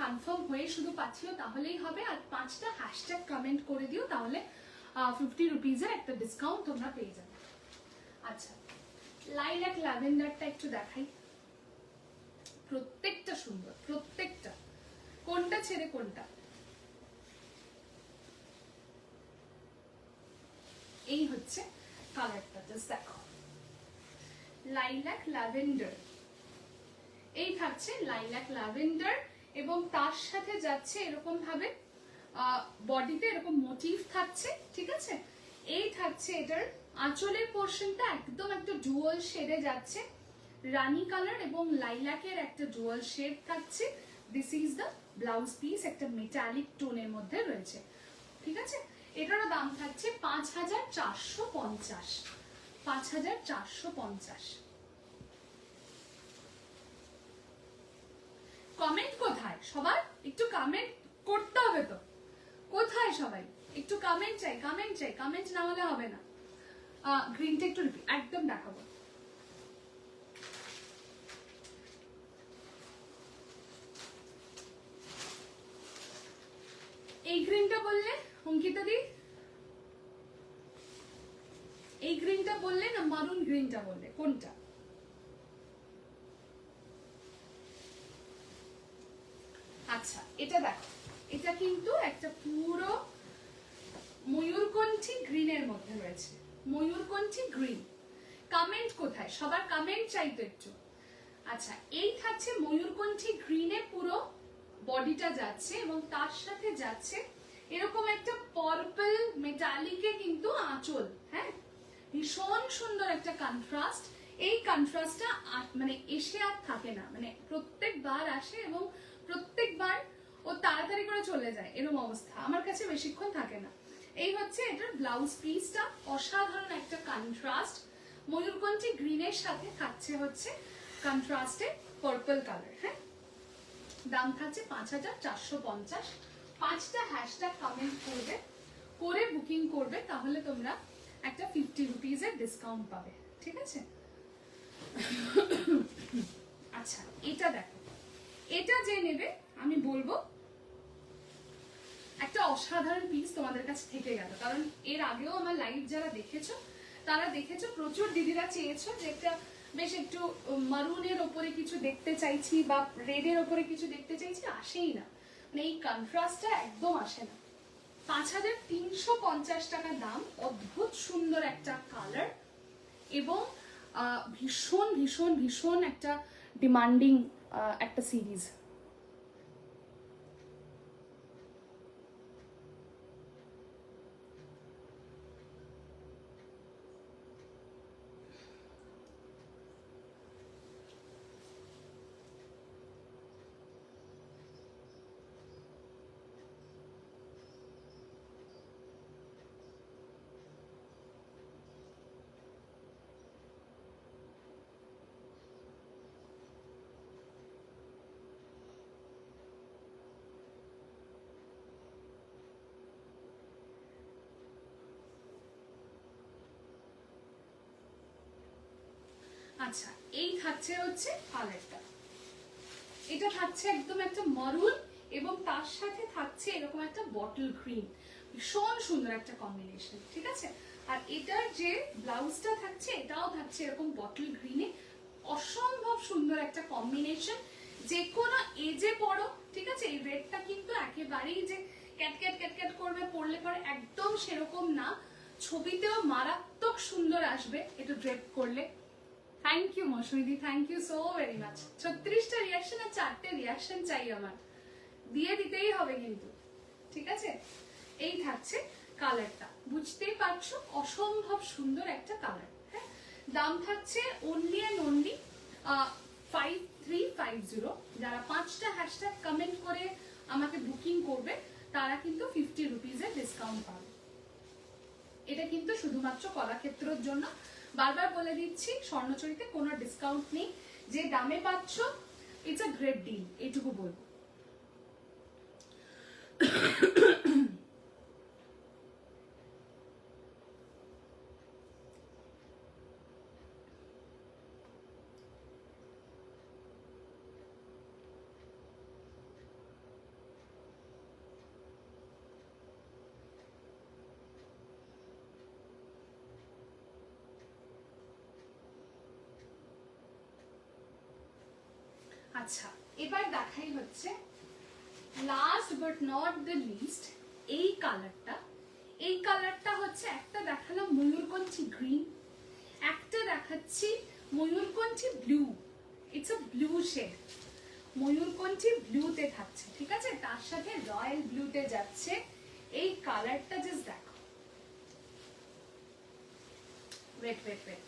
কনফার্ম হয়ে শুধু পাঠিও, তাহলেই হবে। আর 5টা হ্যাশট্যাগ কমেন্ট করে দিও, তাহলে 50 রুপিজের একটা ডিসকাউন্ট তোমরা পেয়ে যাবে। আচ্ছা, লাইল্যাক ল্যাভেন্ডারটা একটু দেখাই, প্রত্যেকটা সুন্দর, প্রত্যেকটা, কোনটা ছেড়ে কোনটা। এই হচ্ছে কালারটা, জাস্ট দেখো, লাইল্যাক ল্যাভেন্ডার। এই থাকছে লাইল্যাক ল্যাভেন্ডার এবং তার সাথে যাচ্ছে এরকম ভাবে বডিতে এরকম মোটিভ থাকছে, ঠিক আছে। এই থাকছে এটার আঁচলের পোর্শনটা একদম একটা ডুয়াল শেডে যাচ্ছে, রানী কালার এবং লাইল্যাকের একটা ডুয়াল শেড থাকছে। This is the blouse piece, একটা মেটালিক টোনের মধ্যে রয়েছে, ঠিক আছে। এটারও দাম থাকছে 5450, 5450। কমেন্ট কোথায় সবার? একটু কমেন্ট করতে হবে তো, কোথায় সবাই? একটু কমেন্ট চাই, কমেন্ট চাই, কমেন্ট না হলে হবে না। গ্রিনটা একটু একদম দেখাবো। এই গ্রিনটা বললে অঙ্কিতা দি, এই গ্রিনটা বললে না মারুন গ্রিনটা বললে, কোনটা? আচ্ছা এটা দেখো, এটা কিন্তু একটা পুরো ময়ূরকণ্ঠী গ্রিনের মধ্যে রয়েছে, ময়ূরকণ্ঠী গ্রিন। কমেন্ট কোথায় সবার? কমেন্ট চাই তো একটু। আচ্ছা এই থাকছে ময়ূরকণ্ঠী গ্রিনে পুরো বডিটা যাচ্ছে এবং তার সাথে যাচ্ছে এরকম একটা পার্পল মেটালিকে কিন্তু আঁচল, হ্যাঁ, ভীষণ সুন্দর একটা কন্ট্রাস্ট। এই কন্ট্রাস্টটা মানে এসে আর থাকে না, মানে প্রত্যেকবার আসে এবং প্রত্যেকবার ও তাড়াতাড়ি করে চলে যায়, এরকম অবস্থা। আমার কাছে বেশিক্ষণ থাকে না। এই হচ্ছে এটার ব্লাউজ পিসটা, অসাধারণ একটা কন্ট্রাস্ট, ময়ূরকণ্ঠী গ্রিনের সাথে থাকছে হচ্ছে কন্ট্রাস্টে পার্পল কালার, হ্যাঁ। দাম থাকছে 5450। 5টা হ্যাশট্যাগ কমেন্ট করবে, করে বুকিং করবে, তাহলে তোমরা একটা 50 রুপিজের ডিসকাউন্ট পাবে, ঠিক আছে। আচ্ছা এটা দেখো, এটা যে নেবে আমি বলবো একটা অসাধারণ পিস তোমাদের কাছে থেকে গেল, কারণ এর আগেও আমার লাইভ যারা দেখেছো তারা দেখেছো, প্রচুর দিদিরা চেয়েছো যে একটা বেশ একটু মারুনের ওপরে কিছু দেখতে চাইছি বা রেডের ওপরে কিছু দেখতে চাইছি, আসেই না, মানে এই কন্ট্রাস্টটা একদম আসে না। 5350 টাকা দাম, অদ্ভুত সুন্দর একটা কালার এবং ভীষণ ভীষণ ভীষণ একটা ডিমান্ডিং একটা সিরিজ। আচ্ছা এই থাকছে হচ্ছে কালারটা, এটা থাকছে একদম একটা মারুন এবং তার সাথে থাকছে এরকম একটা বটল গ্রিন, ভীষণ সুন্দর একটা কম্বিনেশন, ঠিক আছে। আর এটার যে ব্লাউজটা থাকছে এটাও থাকছে এরকম বটল গ্রিনে, অসম্ভব সুন্দর একটা কম্বিনেশন, যে কোনো এজে পড়ো, ঠিক আছে। এই রেডটা কিন্তু একেবারেই যে ক্যাট ক্যাট ক্যাট ক্যাট করবে পরলে পরে, একদম সেরকম না, ছবিতেও মারাত্মক সুন্দর আসবে এটা ড্রেপ করলে। থ্যাংক ইউ মৌসুমীদি, thank you so very much. 36টা রিয়াকশন আর 4টে রিয়াকশন চাই আমার, দিয়ে দিতেই হবে কিন্তু, ঠিক আছে। এই থাকছে কালারটা, বুঝতেই পারছো অসম্ভব সুন্দর একটা কালার, হ্যাঁ। দাম থাকছে অনলি অ্যান্ড অনলি 5350। যারা 5টা হ্যাশট্যাগ কমেন্ট করে আমাকে বুকিং করবে তারা কিন্তু 50 রুপিজের ডিসকাউন্ট পাবে। এটা কিন্তু শুধুমাত্র কলাক্ষেত্রের জন্য, বারবার বলে দিচ্ছি, স্বর্ণচরীতে কোনো ডিসকাউন্ট নেই, যে দামে পাচ্ছ ইটস আ গ্রেট ডিল, এটুকু বলবো। আচ্ছা এবার দেখাই হচ্ছে last but not the least এই কালারটা। এই কালারটা হচ্ছে, একটা দেখালাম ময়ূরকণ্ঠী গ্রিন, একটা দেখাচ্ছি ময়ূরকণ্ঠী blue. It's a blue shade, ময়ূরকণ্ঠী ব্লুতে থাকছে, ঠিক আছে, তার সাথে রয়্যাল ব্লুতে যাচ্ছে। এই কালারটা জাস্ট দেখো, ওয়েট ওয়েট ওয়েট,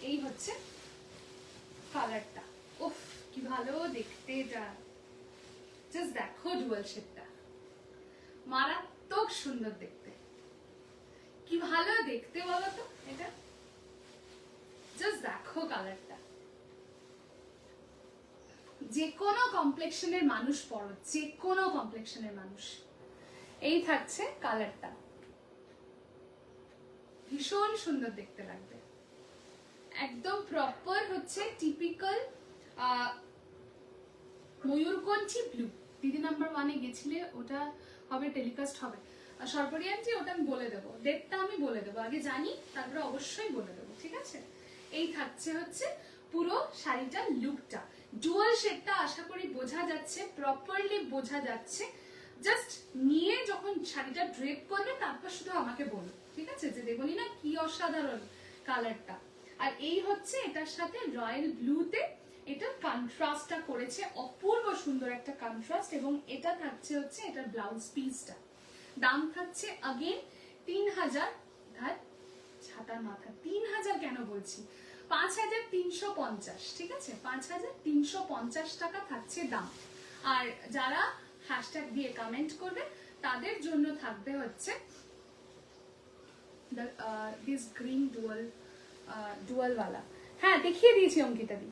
এই হচ্ছে কালারটা। উফ কি ভালো দেখতে এটা, জাস্ট দেখো ডুয়াল শেডটা, মারাত্মক সুন্দর দেখতে, কি ভালো দেখতে বলো তো এটা, জাস্ট দেখো কালারটা। যে কোনো কমপ্লেক্সনের মানুষ পড়ো, যে কোনো কমপ্লেক্সনের মানুষ, এই থাকছে কালারটা, ভীষণ সুন্দর দেখতে লাগবে, একদম প্রপার হচ্ছে টিপিক্যাল ময়ূরকণ্ঠী ব্লু। দিদি নাম্বার 1-এ গেছিলে, ওটা হবে টেলিকাস্ট হবে সরপরিয়ানটি, ওটা আমি বলে দেবো, ডেটটা আমি বলে দেবো, আগে জানি তারপরে অবশ্যই বলে দেবো, ঠিক আছে। এই থাকছে হচ্ছে পুরো শাড়িটার লুকটা, ডুয়াল শেডটা আশা করি বোঝা যাচ্ছে, প্রপারলি বোঝা যাচ্ছে। জাস্ট নিয়ে যখন শাড়িটা ড্রেপ করবে তারপর শুধু আমাকে বলো, ঠিক আছে, যে দেখবনি না কি অসাধারণ কালারটা। আর এই হচ্ছে এটার সাথে রয়্যাল ব্লুতে এটা কন্ট্রাস্টটা করেছে, অপূর্ব সুন্দর একটা কন্ট্রাস্ট। এবং এটা থাকছে হচ্ছে এটার ব্লাউজ পিসটা, দাম থাকছে अगेन 3000, ধার ছাতার মাথা, 3000 কেন বলছি, 5350, ঠিক আছে, 5350 টাকা থাকছে দাম। আর যারা হ্যাশট্যাগ দিয়ে কমেন্ট করবে তাদের জন্য থাকবে হচ্ছে দিস গ্রিন ডুয়াল वाला। হ্যাঁ দেখিয়ে দিয়েছি অঙ্কিতা দি,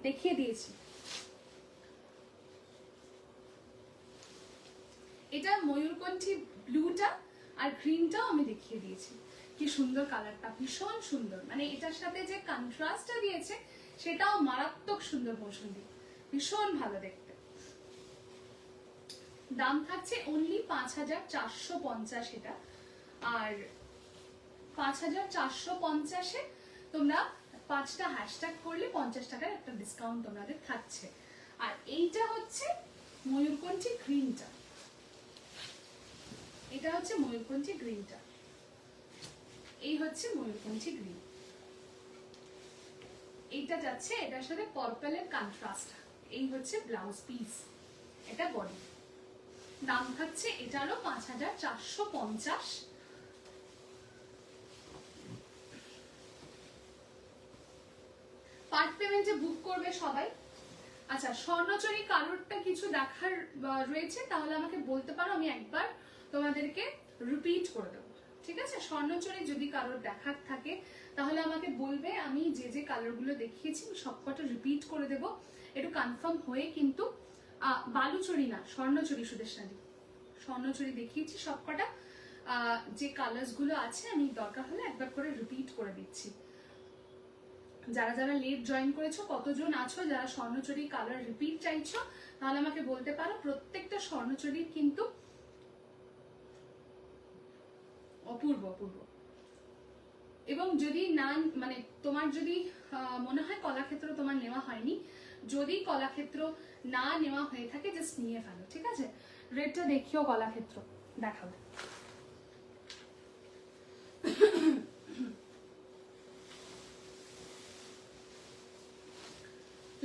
দেখিয়ে দিয়েছি। এটা ময়ূরকণ্ঠী ব্লুটা আর গ্রিনটাও আমি দেখিয়ে দিয়েছি, কি সুন্দর কালারটা, ভীষণ সুন্দর, মানে এটার সাথে যে কন্ট্রাস্টটা দিয়েছে সেটাও মারাত্মক সুন্দর মৌসুমী, ভীষণ ভালো দেখতে। দাম থাকছে অনলি 5450 এটা, আর 5450-এ তোমরা 5টা হ্যাশট্যাগ করলে 50 টাকার একটা ডিসকাউন্ট তোমাদের থাকছে। আর এইটা হচ্ছে ময়ূরকণ্ঠী গ্রিনটা, এটা হচ্ছে ময়ূরকণ্ঠী গ্রিনটা, এই হচ্ছে ময়ূরকণ্ঠী গ্রিন, এইটা যাচ্ছে এটার সাথে পার্পলের কন্ট্রাস্ট, এই হচ্ছে ব্লাউজ পিস, এটা বডি। দাম থাকছে এটারও 5450। পার্ট পেমেন্টে বুক করবে সবাই। আচ্ছা স্বর্ণচরী কারোরটা কিছু দেখার রয়েছে তাহলে আমাকে বলতে পারো, আমি একবার তোমাদেরকে রিপিট করে দেবো, ঠিক আছে। স্বর্ণচরী যদি কারোর দেখার থাকে তাহলে আমাকে বলবে, আমি যে যে কালারগুলো দেখিয়েছি সবকটা রিপিট করে দেব, একটু কনফার্ম হয়ে কিন্তু। বালুচরী না, স্বর্ণচরী সুদেশনাদি, স্বর্ণচরী দেখিয়েছি সবকটা, যে কালার্সগুলো আছে আমি দরকার হলে একবার করে রিপিট করে দিচ্ছি। যারা যারা লেট জয়েন করেছো, কতজন আছো যারা স্বর্ণচরী কালার রিপিট চাইছো, তাহলে আমাকে বলতে পারো। প্রত্যেকটা স্বর্ণচরীর কিন্তু অপূর্ব অপূর্ব। এবং যদি না মানে তোমার যদি মনে হয় কলাক্ষেত্র তোমার নেওয়া হয়নি, যদি কলাক্ষেত্র না নেওয়া হয়ে থাকে জাস্ট নিয়ে ফেলো, ঠিক আছে। রেডটা দেখিও, কলাক্ষেত্র দেখাবো।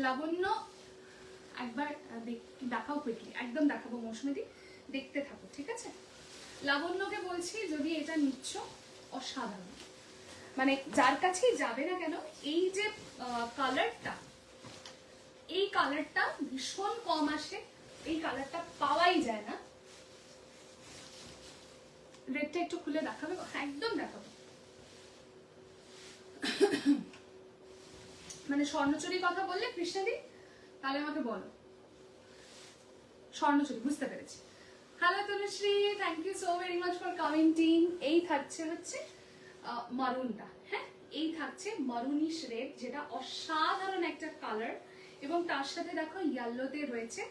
লাবণ্য একবার দেখাও কুইকলি, একদম দেখাবো মৌসুমীদি, দেখতে থাকো, ঠিক আছে। লাবণ্যকে বলছি যদি এটা নিচ্ছ, অসাধারণ, মানে যার কাছেই যাবে না কেন, এই যে কালারটা, এই কালারটা ভীষণ কম আসে, এই কালারটা পাওয়াই যায় না। রেডটা একটু খুলে দেখাবে, একদম দেখাবো। মানে স্বর্ণচুরি কথা বললে কৃষ্ণাদি, তাহলে আমাকে বলো স্বর্ণচুরি, বুঝতে পেরেছি। Hello Tanushree, thank you so very much for commenting. এই থাকছে হচ্ছে মারুনটা, হ্যাঁ এই থাকছে মারুনিশ রেড, যেটা অসাধারণ একটা কালার। এবং তার সাথে দেখো ইয়েলোতে রয়েছে,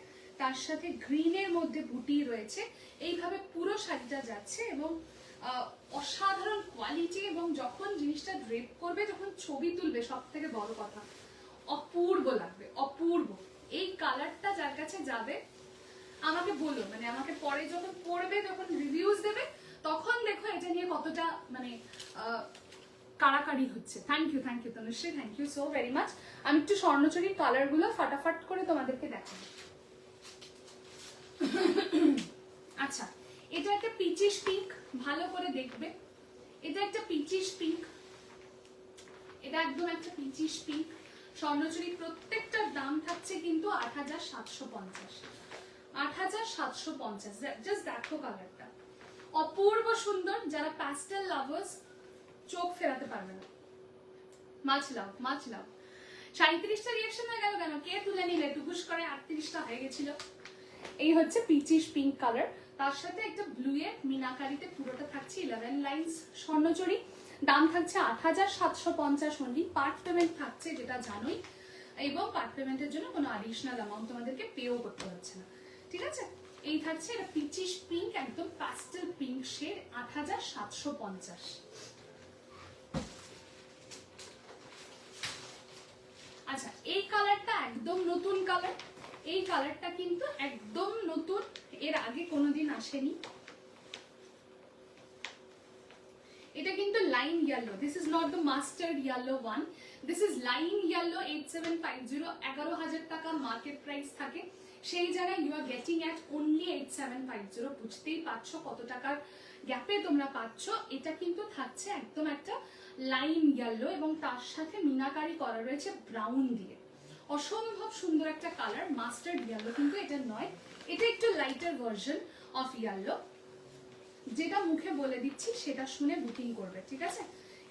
তার সাথে গ্রিনের মধ্যে বুটি রয়েছে, এইভাবে পুরো শাড়িটা যাচ্ছে। এবং অসাধারণ কোয়ালিটি, এবং যখন জিনিসটা ড্রেপ করবে, যখন ছবি তুলবে, সব থেকে বড় কথা অপূর্ব লাগবে, অপূর্ব। এই কালারটা যার কাছে যাবে আমাকে বলো, মানে আমাকে পরে যখন পড়বে, যখন রিভিউজ দেবে, তখন দেখো এটা নিয়ে কতটা মানে কাড়াকাড়ি হচ্ছে। Thank you Tanushree, thank you so very much. আমি একটু স্বর্ণচুরির কালারগুলো ফাটাফাট করে তোমাদেরকে দেখাবো। আচ্ছা, এটা একটা পিচিশ পিঙ্ক, ভালো করে দেখবে। এটা একটা পিচিশ পিঙ্ক, এটা একদম একটা পিচিশ পিঙ্ক। স্বর্ণচুরি প্রত্যেকটার দাম থাকছে কিন্তু ৮৭৫০। ৮৭৫০। জাস্ট দেখো কালারটা, অপূর্ব সুন্দর। যারা প্যাস্টেল লাভার্স চোখ ফেরাতে পারবে না। মাছ লাভ, মাছ লাভ। ৩৭টা রিয়াকশন হয়ে গেল কেন? কে তুলে নিলে? টুকুস করে ৩৮টা হয়ে গেছিল। এই হচ্ছে পিচিশ পিঙ্ক কালার, তার সাথে একটা ব্লু এর মিনাকারিতে পুরোটা থাকছে 11 লাইন্স স্বর্ণচুরি। দাম থাকছে ৮৭৫০ অনলি। পার্ট পেমেন্ট থাকছে, যেটা জানোই, এবং পার্ট পেমেন্টের জন্য কোনো অ্যাডিশনাল অ্যামাউন্ট তোমাদেরকে পেও করতে হচ্ছে না, ঠিক আছে? এই থাকছে, এটা পিচিশ পিঙ্ক, একদম প্যাস্টেল পিঙ্ক শেড, ৮৭৫০। আচ্ছা, এই কালারটা একদম নতুন কালার। এই কালারটা কিন্তু একদম নতুন, এর আগে কোনোদিন আসেনি। এটা কিন্তু lime yellow, this is not the mustard yellow one, this is lime yellow. 8750, ১১,০০০ টাকা মার্কেট প্রাইস থাকে, সেই জায়গায় you are getting at only 8750। বুঝতেই পারছো কত টাকার গ্যাপে তোমরা পাচ্ছ। এটা কিন্তু থাকছে একদম একটা লাইন ইয়েলো, এবং তার সাথে মিনাকারি করা রয়েছে ব্রাউন দিয়ে। অসম্ভব সুন্দর একটা কালার, মাস্টার্ড ইয়েলো কিন্তু এটা নয়, এটা একটু লাইটার ভার্সন অফ ইয়েলো। যেটা মুখে বলে দিচ্ছি সেটা শুনে বুকিং করবে, ঠিক আছে?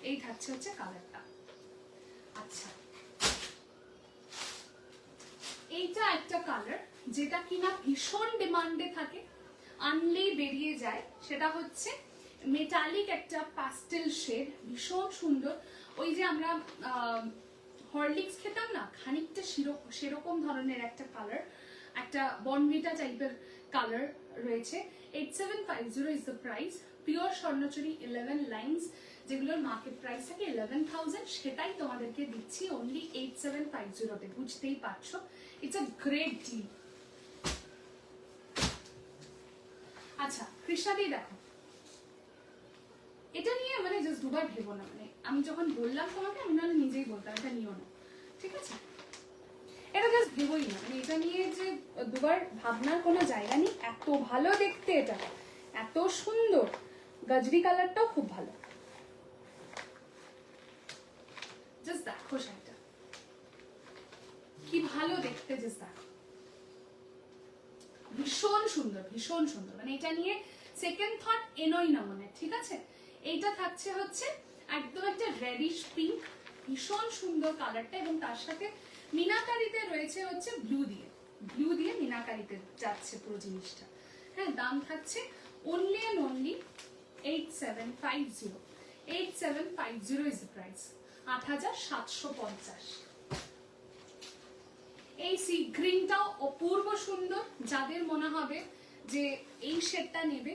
এই থাকছে হচ্ছে কালারটা। আচ্ছা, এইটা একটা কালার যেটা কিনা ভীষণ ডিমান্ডে থাকে, আনলেই বেরিয়ে যায়। সেটা হচ্ছে মেটালিক একটা প্যাস্টেল শেড, ভীষণ সুন্দর। ওই যে আমরা হরলিক্স খেতাম না, খানিকটা সেরকম ধরনের একটা কালার, একটা বনভিটা টাইপের কালার রয়েছে। 8750 is the price. Pure Swarnachuri 11 lines, যেগুলোর মার্কেট প্রাইস থাকে 11,000, সেটাই তোমাদেরকে দিচ্ছি অনলি 8750-তে। বুঝতেই পারছো, ইটস আ গ্রেট ডিল। আচ্ছা, কৃষ্ণাদি দেখো, এটা নিয়ে মানে জাস্ট দুবার ভেবো না। মানে আমি যখন বললাম তোমাকে, আমি নাহলে নিজেই বলতাম এটা নিও না, ঠিক আছে? এটা জাস্ট ভেবোই না, মানে এটা নিয়ে যে দুবার ভাবনার কোনো জায়গা নেই। এত ভালো দেখতে, এটা এত সুন্দর। গাজরি কালারটাও খুব ভালো। জাস্ট দেখো শাড়িটা কি ভালো দেখতে, জাস্ট দেখো, ভীষণ সুন্দর, ভীষণ সুন্দর। মানে এটা নিয়ে সেকেন্ড থট এনোই না মনে, ঠিক আছে? এইটা থাকছে হচ্ছে একদম একটা রেডিশ পিঙ্ক, ভীষণ সুন্দর কালারটা, এবং তার সাথে মিনাকারিতে রয়েছে হচ্ছে ব্লু দিয়ে মিনাকারিতে যাচ্ছে পুরো জিনিসটা। হ্যাঁ, দাম থাকছে only and only 8750। 8750 is the price, ৮৭৫০। এই সি গ্রিনটাও অপূর্ব সুন্দর। যাদের মনে হবে যে এই শেডটা নেবে,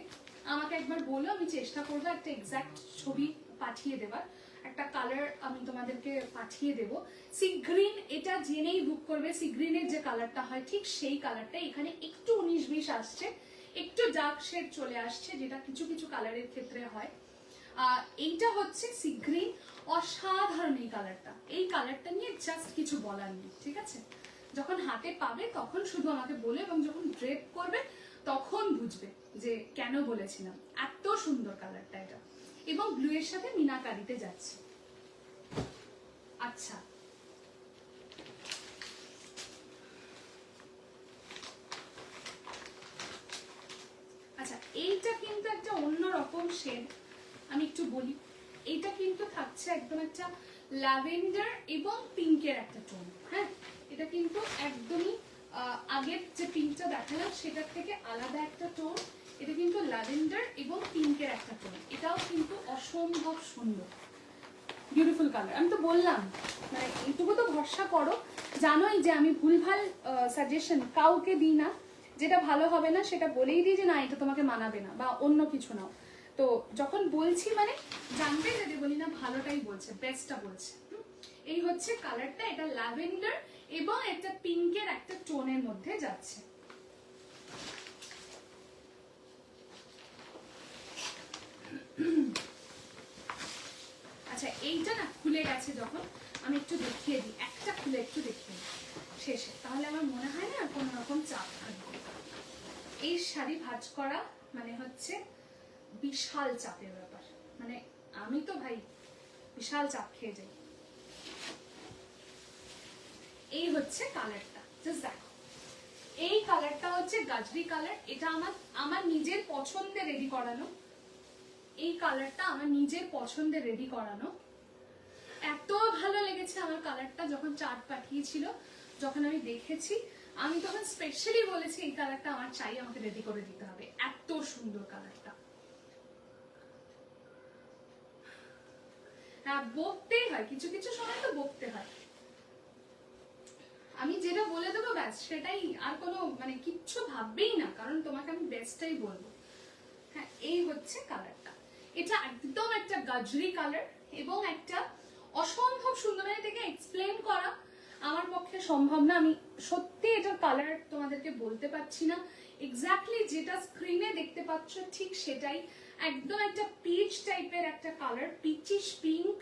আমাকে একবার বলো, আমি চেষ্টা করবো একটা এক্সাক্ট ছবি পাঠিয়ে দেবার, একটা কালার আমি তোমাদেরকে পাঠিয়ে দেব। সি গ্রিন, এটা জেনেই বুক করবে। সি গ্রিনের যে কালারটা হয় ঠিক সেই কালারটা। এখানে একটু 19-20 আসছে, একটু ডার্ক শেড চলে আসছে, যেটা কিছু কিছু কালারের ক্ষেত্রে হয়। এইটা হচ্ছে সি গ্রিন, অসাধারণ এই কালারটা। এই কালারটা নিয়ে জাস্ট কিছু বলার নেই, ঠিক আছে? যখন হাতে পাবে তখন শুধু আমাকে বলে, এবং যখন ড্রেপ করবে তখন বুঝবে যে কেন বলেছিলাম। এত সুন্দর কালারটা এটা, এবং ব্লু এর সাথে মিনাকারিতে যাচ্ছে। আচ্ছা, আচ্ছা, এইটা কিন্তু একটা অন্যরকম শেড, আমি একটু বলি। এইটা কিন্তু থাকছে একদম একটা ল্যাভেন্ডার এবং পিঙ্কের একটা টোন। হ্যাঁ, এটা কিন্তু একদমই আগের যে পিঙ্কটা দেখালাম সেটার থেকে আলাদা একটা টোন। এটা কিন্তু ল্যাভেন্ডার এবং পিঙ্কের একটা টোন। এটাও কিন্তু অসম্ভব সুন্দর, বিউটিফুল কালার। আমি তো বললাম, মানে এইটুকু তো ভরসা করো। জানোই যে আমি ভুলভাল সাজেশন কাউকে দিই না, যেটা ভালো হবে না সেটা বলেই দিই যে না এটা তোমাকে মানাবে না, বা অন্য কিছু নাও। তো যখন বলছি মানে জানবে যদি বলি না ভালোটাই বলছে, বেস্টটা বলছে। এই হচ্ছে কালারটা, এটা ল্যাভেন্ডার এবং একটা পিঙ্কের একটা টোনের মধ্যে যাচ্ছে। খুলে গেছে যখন, আমি একটু দেখিয়ে দিই, একটা খুলে একটু দেখিয়ে দিই শেষে, তাহলে আমার মনে হয় না কোনো রকম চাপ থাকবে। এই শাড়ি ভাঁজ করা মানে হচ্ছে বিশাল চাপের ব্যাপার, মানে আমি তো ভাই বিশাল চাপ খেয়ে যাই। এই হচ্ছে কালারটা, জাস্ট দেখো, এই কালারটা হচ্ছে গাজরি কালার। এটা আমার নিজের পছন্দে রেডি করানো, এই কালারটা আমার নিজের পছন্দে রেডি করানো। এত ভালো লেগেছে আমার কালারটা, যখন চার্ট পাঠিয়েছিল, যখন আমি দেখেছি, আমি তখন স্পেশালি বলেছি এই কালারটা আমার চাই, আমাকে রেডি করে দিতে হবে, এত সুন্দর কালারটা। হ্যাঁ, বকতেই হয়, কিছু কিছু সময় তো বকতে হয়। আমি যেটা বলে দেবো ব্যাস সেটাই, আর কোনো মানে কিচ্ছু ভাববেই না, কারণ তোমাকে আমি বেস্টটাই বলবো। হ্যাঁ, এই হচ্ছে কালারটা, এটা একদম একটা গাজরি কালার এবং একটা অসম্ভব সুন্দর, এটাকে এক্সপ্লেন করা আমার পক্ষে সম্ভব না। আমি সত্যি এটার কালার তোমাদেরকে বলতে পারছি না, এক্স্যাক্টলি যেটা স্ক্রিনে দেখতে পাচ্ছ ঠিক সেটাই, একদম একটা পিচ টাইপের একটা কালার, পিচিশ পিঙ্ক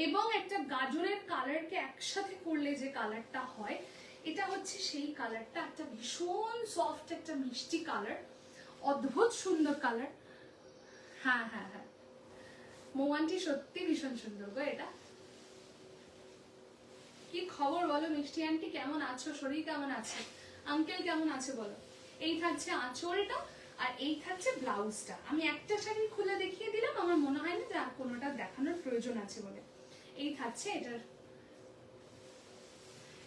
এবং একটা গাজরের কালারকে একসাথে করলে যে কালারটা হয়, এটা হচ্ছে সেই কালারটা। একটা ভীষণ সফট একটা মিষ্টি কালার, অদ্ভুত সুন্দর কালার। হ্যাঁ হ্যাঁ হ্যাঁ, মোমানটি সত্যি ভীষণ সুন্দর গো। এটা কি খবর বলো মিষ্টি আন্টি, কেমন আছো? শরীর কেমন আছে? আঙ্কেল কেমন আছে বলো? এই থাকছে আঁচলটা আর এই থাকছে ব্লাউজটা। আমি একটা শাড়ি খুলে দেখিয়ে দিলাম, আমার মনে হয় না যে আর কোনোটা দেখানোর প্রয়োজন আছে বলে। এই থাকছে এটার,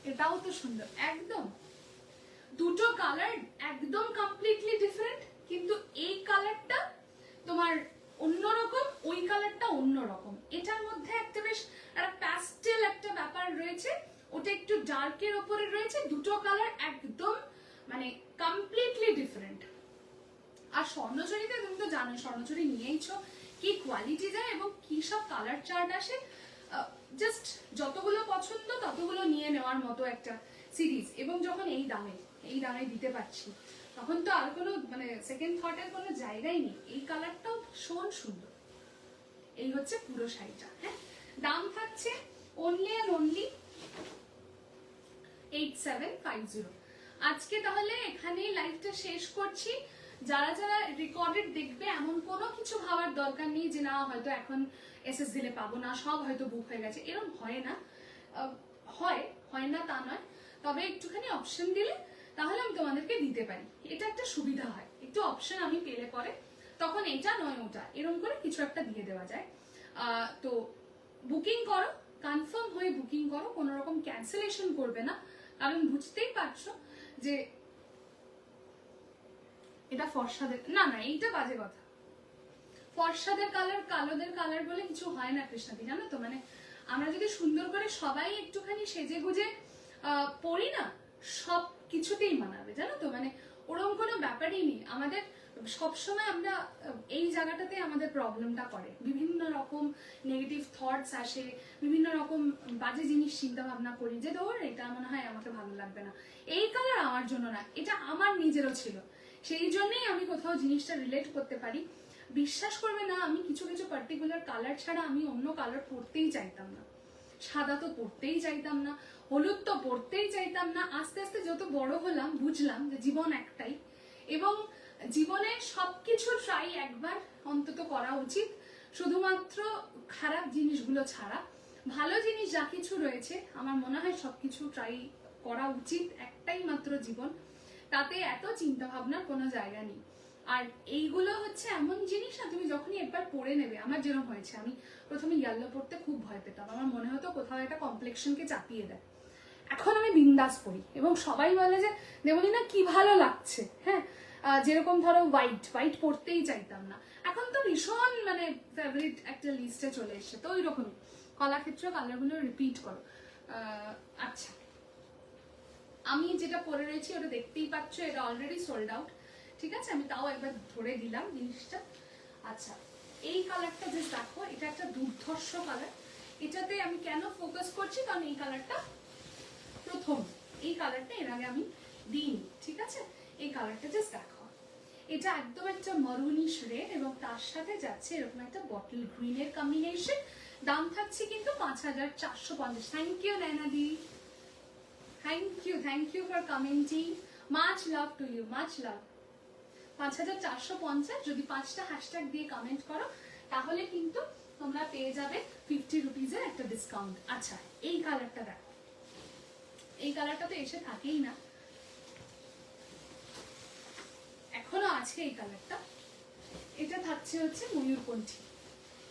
এটাও তো সুন্দর একদম। দুটো কালার একদম কমপ্লিটলি ডিফারেন্ট, কিন্তু এই কালারটা তোমার অন্যরকম, ওই কালারটা অন্যরকম। এটার মধ্যে একটা বেশ একটা প্যাস্টেল একটা ব্যাপার রয়েছে, ওটা একটু ডার্কের ওপরে রয়েছে। দুটো কালার একদম মানে কমপ্লিটলি ডিফারেন্ট। আর স্বর্ণচুরিতে তুমি তো জানো, স্বর্ণচুরি নিয়েইছো, কি কোয়ালিটি যায় এবং কি সব কালার চার্ট আসে। জাস্ট যতগুলো পছন্দ ততগুলো নিয়ে নেওয়ার মতো একটা সিরিজ। এবং যখন এই দামে দিতে পারছি, তখন তো আর কোনো মানে সেকেন্ড থটের কোনো জায়গাই নেই। এই কালারটাও ভীষণ সুন্দর। এই হচ্ছে পুরো শাড়িটা। হ্যাঁ, দাম থাকছে অনলি অ্যান্ড অনলি 8750। আজকে তাহলে এখানেই লাইভটা শেষ করছি। যারা যারা রেকর্ডেড দেখবে, এমন কোনো কিছু ভাবার দরকার নেই যে না হয়তো এখন এসএস দিলে পাবো না, সব হয়তো বুক হয়ে গেছে, এরকম হয় না। হয় না তা নয়, তবে একটুখানি অপশন দিলে তাহলে আমি তোমাদেরকে দিতে পারি, এটা একটা সুবিধা হয়। একটু অপশন আমি পেলে পরে তখন এটা নয় ওটা এরকম করে কিছু একটা দিয়ে দেওয়া যায়। তো বুকিং করো, কনফার্ম হয়ে বুকিং করো, কোনো রকম ক্যান্সেলেশন করবে না, কারণ বুঝতেই পারছো যে এটা ফর্সাদের না, এইটা বাজে কথা। ফর্সাদের কালার কালোদের কালার বলে কিছু হয় না কৃষ্ণাদি, জানো তো। মানে আমরা যদি সুন্দর করে সবাই একটুখানি সেজে গুজে পড়ি না, সব কিছুতেই মানাবে, জানো তো। মানে ওরকম কোনো ব্যাপারই নেই। আমাদের সবসময় আমরা এই জায়গাটাতে আমাদের প্রবলেমটা করে, বিভিন্ন রকম নেগেটিভ থটস আসে, বিভিন্ন রকম বাজে জিনিস চিন্তা ভাবনা করি যে ধর এটা মনে হয় আমাকে ভালো লাগবে না, এই কালার আমার জন্য না। এটা আমার নিজেরও ছিল, সেই জন্যই আমি কোথাও জিনিসটা রিলেট করতে পারি। বিশ্বাস করবে না, আমি কিছু কিছু পার্টিকুলার কালার ছাড়া আমি অন্য কালার পরতেই চাইতাম না। সাদা তো পরতেই চাইতাম না, হলুদ তো পরতেই চাইতাম না। আস্তে আস্তে যত বড় হলাম বুঝলাম যে জীবন একটাই, এবং জীবনে সবকিছু ট্রাই একবার অন্তত করা উচিত, শুধুমাত্র খারাপ জিনিসগুলো ছাড়া। ভালো জিনিস যা কিছু রয়েছে আমার মনে হয় সবকিছু ট্রাই করা উচিত, একটাই মাত্র জীবন, তাতে এত চিন্তা ভাবনার কোনো জায়গা নেই। আর এইগুলো হচ্ছে এমন জিনিস না, তুমি যখনই একবার পরে নেবে, আমার যেরকম হয়েছে, আমি প্রথমে ইয়েলো পরতে খুব ভয় পেতাম, আমার মনে হতো কোথাও একটা কমপ্লেক্সনকে চাপিয়ে দেয়। এখন আমি বিন্দাস পরি এবং সবাই বলে যে দেবলি না কি ভালো লাগছে। হ্যাঁ, যেরকম ধরো হোয়াইট পরতেই চাইতাম না, এখন তো ভীষণ মানে ফেভারিট একটা লিস্টে চলে এসছে। তো ওই রকমই কলাক্ষেত্র কালারগুলো রিপিট করো। আচ্ছা, আমি যেটা পরে রয়েছি ওটা দেখতেই পাচ্ছ, এটা অলরেডি সোল্ড আউট। ঠিক আছে, আমি তাও একবার ধরে দিলাম জিনিসটা। আচ্ছা, এই কালারটা জাস্ট দেখো, এটা একটা দুর্ধর্ষ কালার। এটাতে আমি কেন ফোকাস করছি, কারণ এই কালারটা প্রথম, এই কালারটা এর আগে আমি দিইনি। ঠিক আছে, এই কালারটা জাস্ট দেখো, এটা একদম একটা মারুনিশ রেড এবং তার সাথে যাচ্ছে এরকম একটা বটল গ্রিনের কম্বিনেশন। দাম থাকছে কিন্তু 5450। থ্যাংক ইউ নয়নাদি, thank you for commenting, much love to you, much love. 5450 যদি 5টা হ্যাশট্যাগ দিয়ে কমেন্ট করো তাহলে কিন্তু তোমরা পেয়ে যাবে 50 রুপিজের একটা ডিসকাউন্ট। আচ্ছা এই কালারটা দেখো, এই কালারটা তো এসে থাকেই না, এখনো আছে এই কালারটা। এটা থাকছে হচ্ছে ময়ূরকণ্ঠী,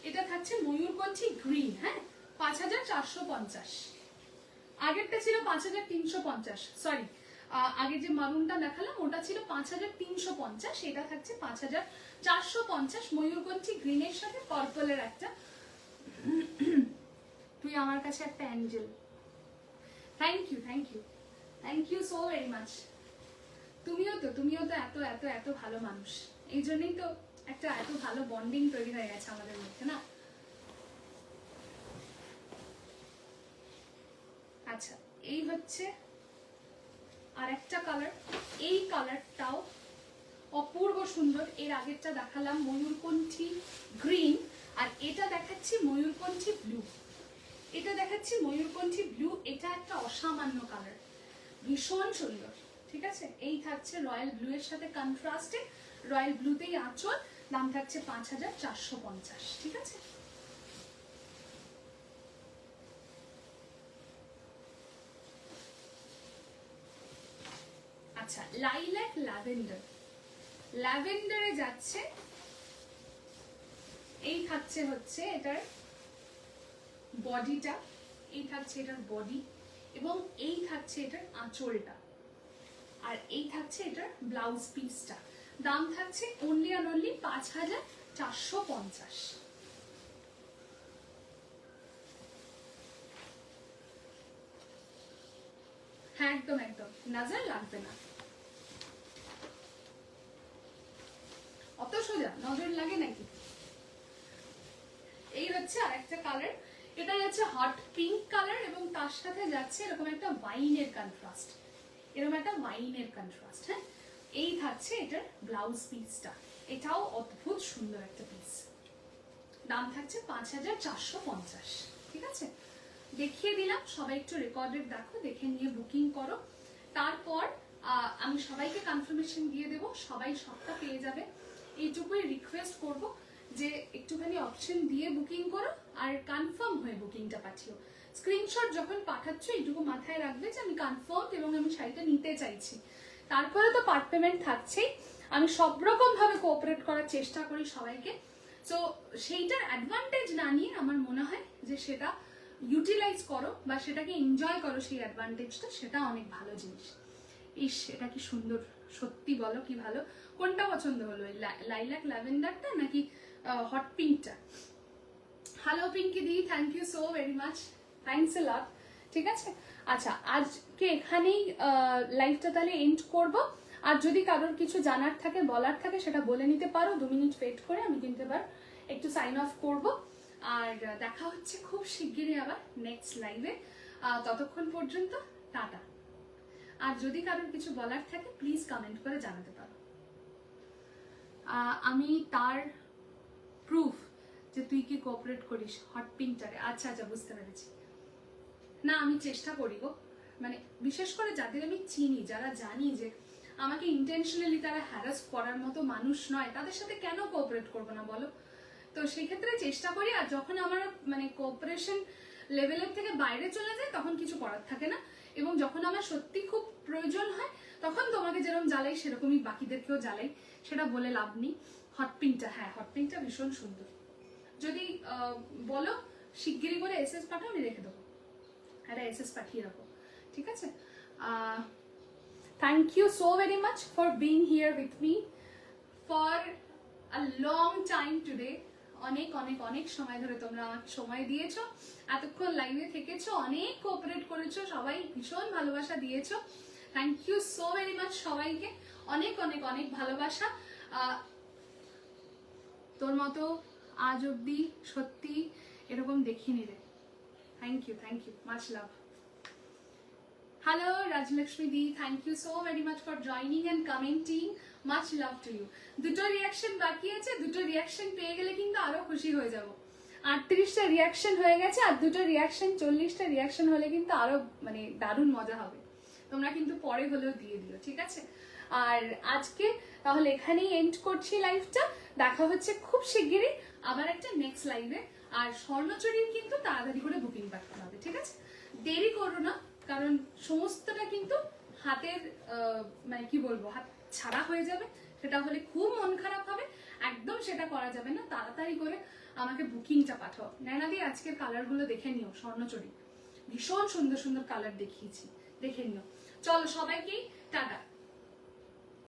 এটা থাকছে ময়ূরকণ্ঠী গ্রিন। হ্যাঁ 5450। আগেরটা ছিল 5350, সরি আগে যে মারুনটা দেখালাম ওটা ছিল 5350, এটা থাকছে 5450 ময়ূরকণ্ঠী গ্রিনের সাথে পার্পলের একটা। তুই আমার কাছে একটা angel. Thank you thank you thank you so very much. তুমিও তো এত এত এত ভালো মানুষ, এই জন্যই তো একটা এত ভালো বন্ডিং তৈরি হয়ে গেছে আমাদের মধ্যে না। আচ্ছা এই হচ্ছে আর একটা কালার, এই কালারটাও অপূর্ব সুন্দর। এর আগেরটা দেখালাম ময়ূরকণ্ঠী গ্রিন, আর এটা দেখাচ্ছি ময়ূরকণ্ঠী ব্লু। এটা দেখাচ্ছি ময়ূরকণ্ঠী ব্লু, এটা একটা অসামান্য কালার, ভীষণ সুন্দর। ঠিক আছে, এই থাকছে রয়্যাল ব্লু এর সাথে কন্ট্রাস্টে, রয়্যাল ব্লুতেই আঁচল। দাম থাকছে 5450। ঠিক আছে, আচ্ছা লাইল্যাক ল্যাভেন্ডার, ল্যাভেন্ডারে যাচ্ছে। এই থাকছে হচ্ছে এটার বডিটা, এই থাকছে এটার বডি, এবং এই থাকছে এটার আঁচলটা, আর এই থাকছে এটার ব্লাউজ পিসটা। দাম থাকছে অনলি অ্যান্ড অনলি 5450। হ্যাঁ একদম একদম, নজর লাগবে না, অত সোজা নজর লাগে নাকি। এই হচ্ছে আরেকটা কালার, এটা যাচ্ছে হট পিঙ্ক কালার এবং তার সাথে যাচ্ছে এরকম একটা ওয়াইনের কন্ট্রাস্ট, এরকম একটা ওয়াইনের কন্ট্রাস্ট। হ্যাঁ এই থাকছে এটার ব্লাউজ পিসটা, এটাও অদ্ভুত সুন্দর একটা পিস। দাম থাকছে 5450। ঠিক আছে, দেখিয়ে দিলাম, সবাই একটু রেকর্ডেড দেখো, দেখে নিয়ে বুকিং করো। তারপর আমি সবাইকে কনফার্মেশন দিয়ে দেবো, সবাই সবটা পেয়ে যাবে। এইটুকুই রিকোয়েস্ট করব যে একটুখানি অপশন দিয়ে বুকিং করো আর কনফার্ম হয়ে বুকিংটা পাঠিও। স্ক্রিনশট যখন পাঠাচ্ছ এইটুকু মাথায় রাখবে যে আমি কনফার্ম এবং আমি শাড়িটা নিতে চাইছি। তারপরে তো পার্ট পেমেন্ট থাকছেই, আমি সব রকম ভাবে কোঅপারেট করার চেষ্টা করি সবাইকে। সো সেইটার অ্যাডভান্টেজ না নিয়ে আমার মনে হয় যে সেটা ইউটিলাইজ করো বা সেটাকে এনজয় করো, সেই অ্যাডভান্টেজটা, সেটা অনেক ভালো জিনিস। ইস এটা কি সুন্দর, সত্যি বলো কি ভালো। কোনটা পছন্দ হলো, লাইলাক ল্যাভেন্ডারটা নাকি হট পিঙ্কটা? Hello Pinki di, thank you so very much, thanks a lot. ঠিক আছে, আচ্ছা আজকে এখানেই লাইভটা তাহলে এন্ড করব। আর যদি কারোর কিছু জানার থাকে বলার থাকে সেটা বলে নিতে পারো, 2 মিনিট ওয়েট করে আমি কিন্তু এবার একটু সাইন অফ করব। আর দেখা হচ্ছে খুব শিগগিরই আবার নেক্সট লাইভে। ততক্ষণ পর্যন্ত টাটা। আর যদি কারোর কিছু বলার থাকে প্লিজ কমেন্ট করে জানাতে পারো। আমি তার প্রুফ যে তুই কি কোঅপারেট করিস হট পিঙ্কটারে। আচ্ছা আচ্ছা বুঝতে পেরেছি। না আমি চেষ্টা করি গো, মানে বিশেষ করে যাদের আমি চিনি, যারা জানি যে আমাকে ইন্টেনশনালি তারা হ্যারাস করার মতো মানুষ নয়, তাদের সাথে কেন কোঅপারেট করবো না বলো। তো সেই ক্ষেত্রে চেষ্টা করি। আর যখন আমার মানে কোঅপারেশন লেভেলের থেকে বাইরে চলে যায় তখন কিছু করার থাকে না, এবং যখন আমার সত্যি খুব প্রয়োজন হয় তখন তোমাকে যেরকম জ্বালাই সেরকমই বাকিদেরকেও জ্বালাই, সেটা বলে লাভ নেই। হট পিঙ্কটা, হ্যাঁ হট পিঙ্কটা ভীষণ সুন্দর। যদি বলো শিগগিরই করে এসএস পাঠাও, আমি রেখে দেবো, একটা এসএস পাঠিয়ে রাখো। ঠিক আছে, thank you so very much for being here with me for a long time today. অনেক অনেক অনেক সময় ধরে তোমরা আমাকে সময় দিয়েছো, এতক্ষণ লাইভে থেকেছো, অনেক কোঅপারেট করেছো, সবাই ভীষণ ভালোবাসা দিয়েছো। Thank you so very much সবাইকে, অনেক অনেক অনেক ভালোবাসা। তোর মতো আজ অব্দি সত্যি এরকম দেখিনি রে। Thank you much love. Hello, Rajlakshmi Di. Thank you so very much for joining and commenting. Much love to you. দুটো রিয়াকশন বাকি আছে, দুটো রিয়াকশন পেয়ে গেলে কিন্তু আরো খুশি হয়ে যাব। 38টা রিয়াকশন হয়ে গেছে, আর দুটো রিয়াকশন 40টা রিয়াকশন হলে কিন্তু আরো মানে দারুণ মজা হবে। তোমরা কিন্তু পরে হলেও দিয়ে দিও, ঠিক আছে? আর আজকে তাহলে এখানেই এন্ড করছি লাইভটা। দেখা হচ্ছে খুব শিগগিরই আবার একটা নেক্সট লাইভে। আর স্বর্ণচুরির কিন্তু তাড়াতাড়ি করে বুকিং পাঠাতে হবে, ঠিক আছে? দেরি করো না, কারণ সমস্তটা কিন্তু হাতের মানে কি বলবো, হাত ছাড়া হয়ে যাবে। সেটা হলে খুব মন খারাপ হবে, একদম সেটা করা যাবে না। তাড়াতাড়ি করে আমাকে বুকিংটা পাঠাও। নয়নাদি আজকের কালারগুলো দেখে নিও, স্বর্ণচুরি ভীষণ সুন্দর সুন্দর কালার দেখিয়েছি, দেখে নিও। চলো সবাইকেই টাটা।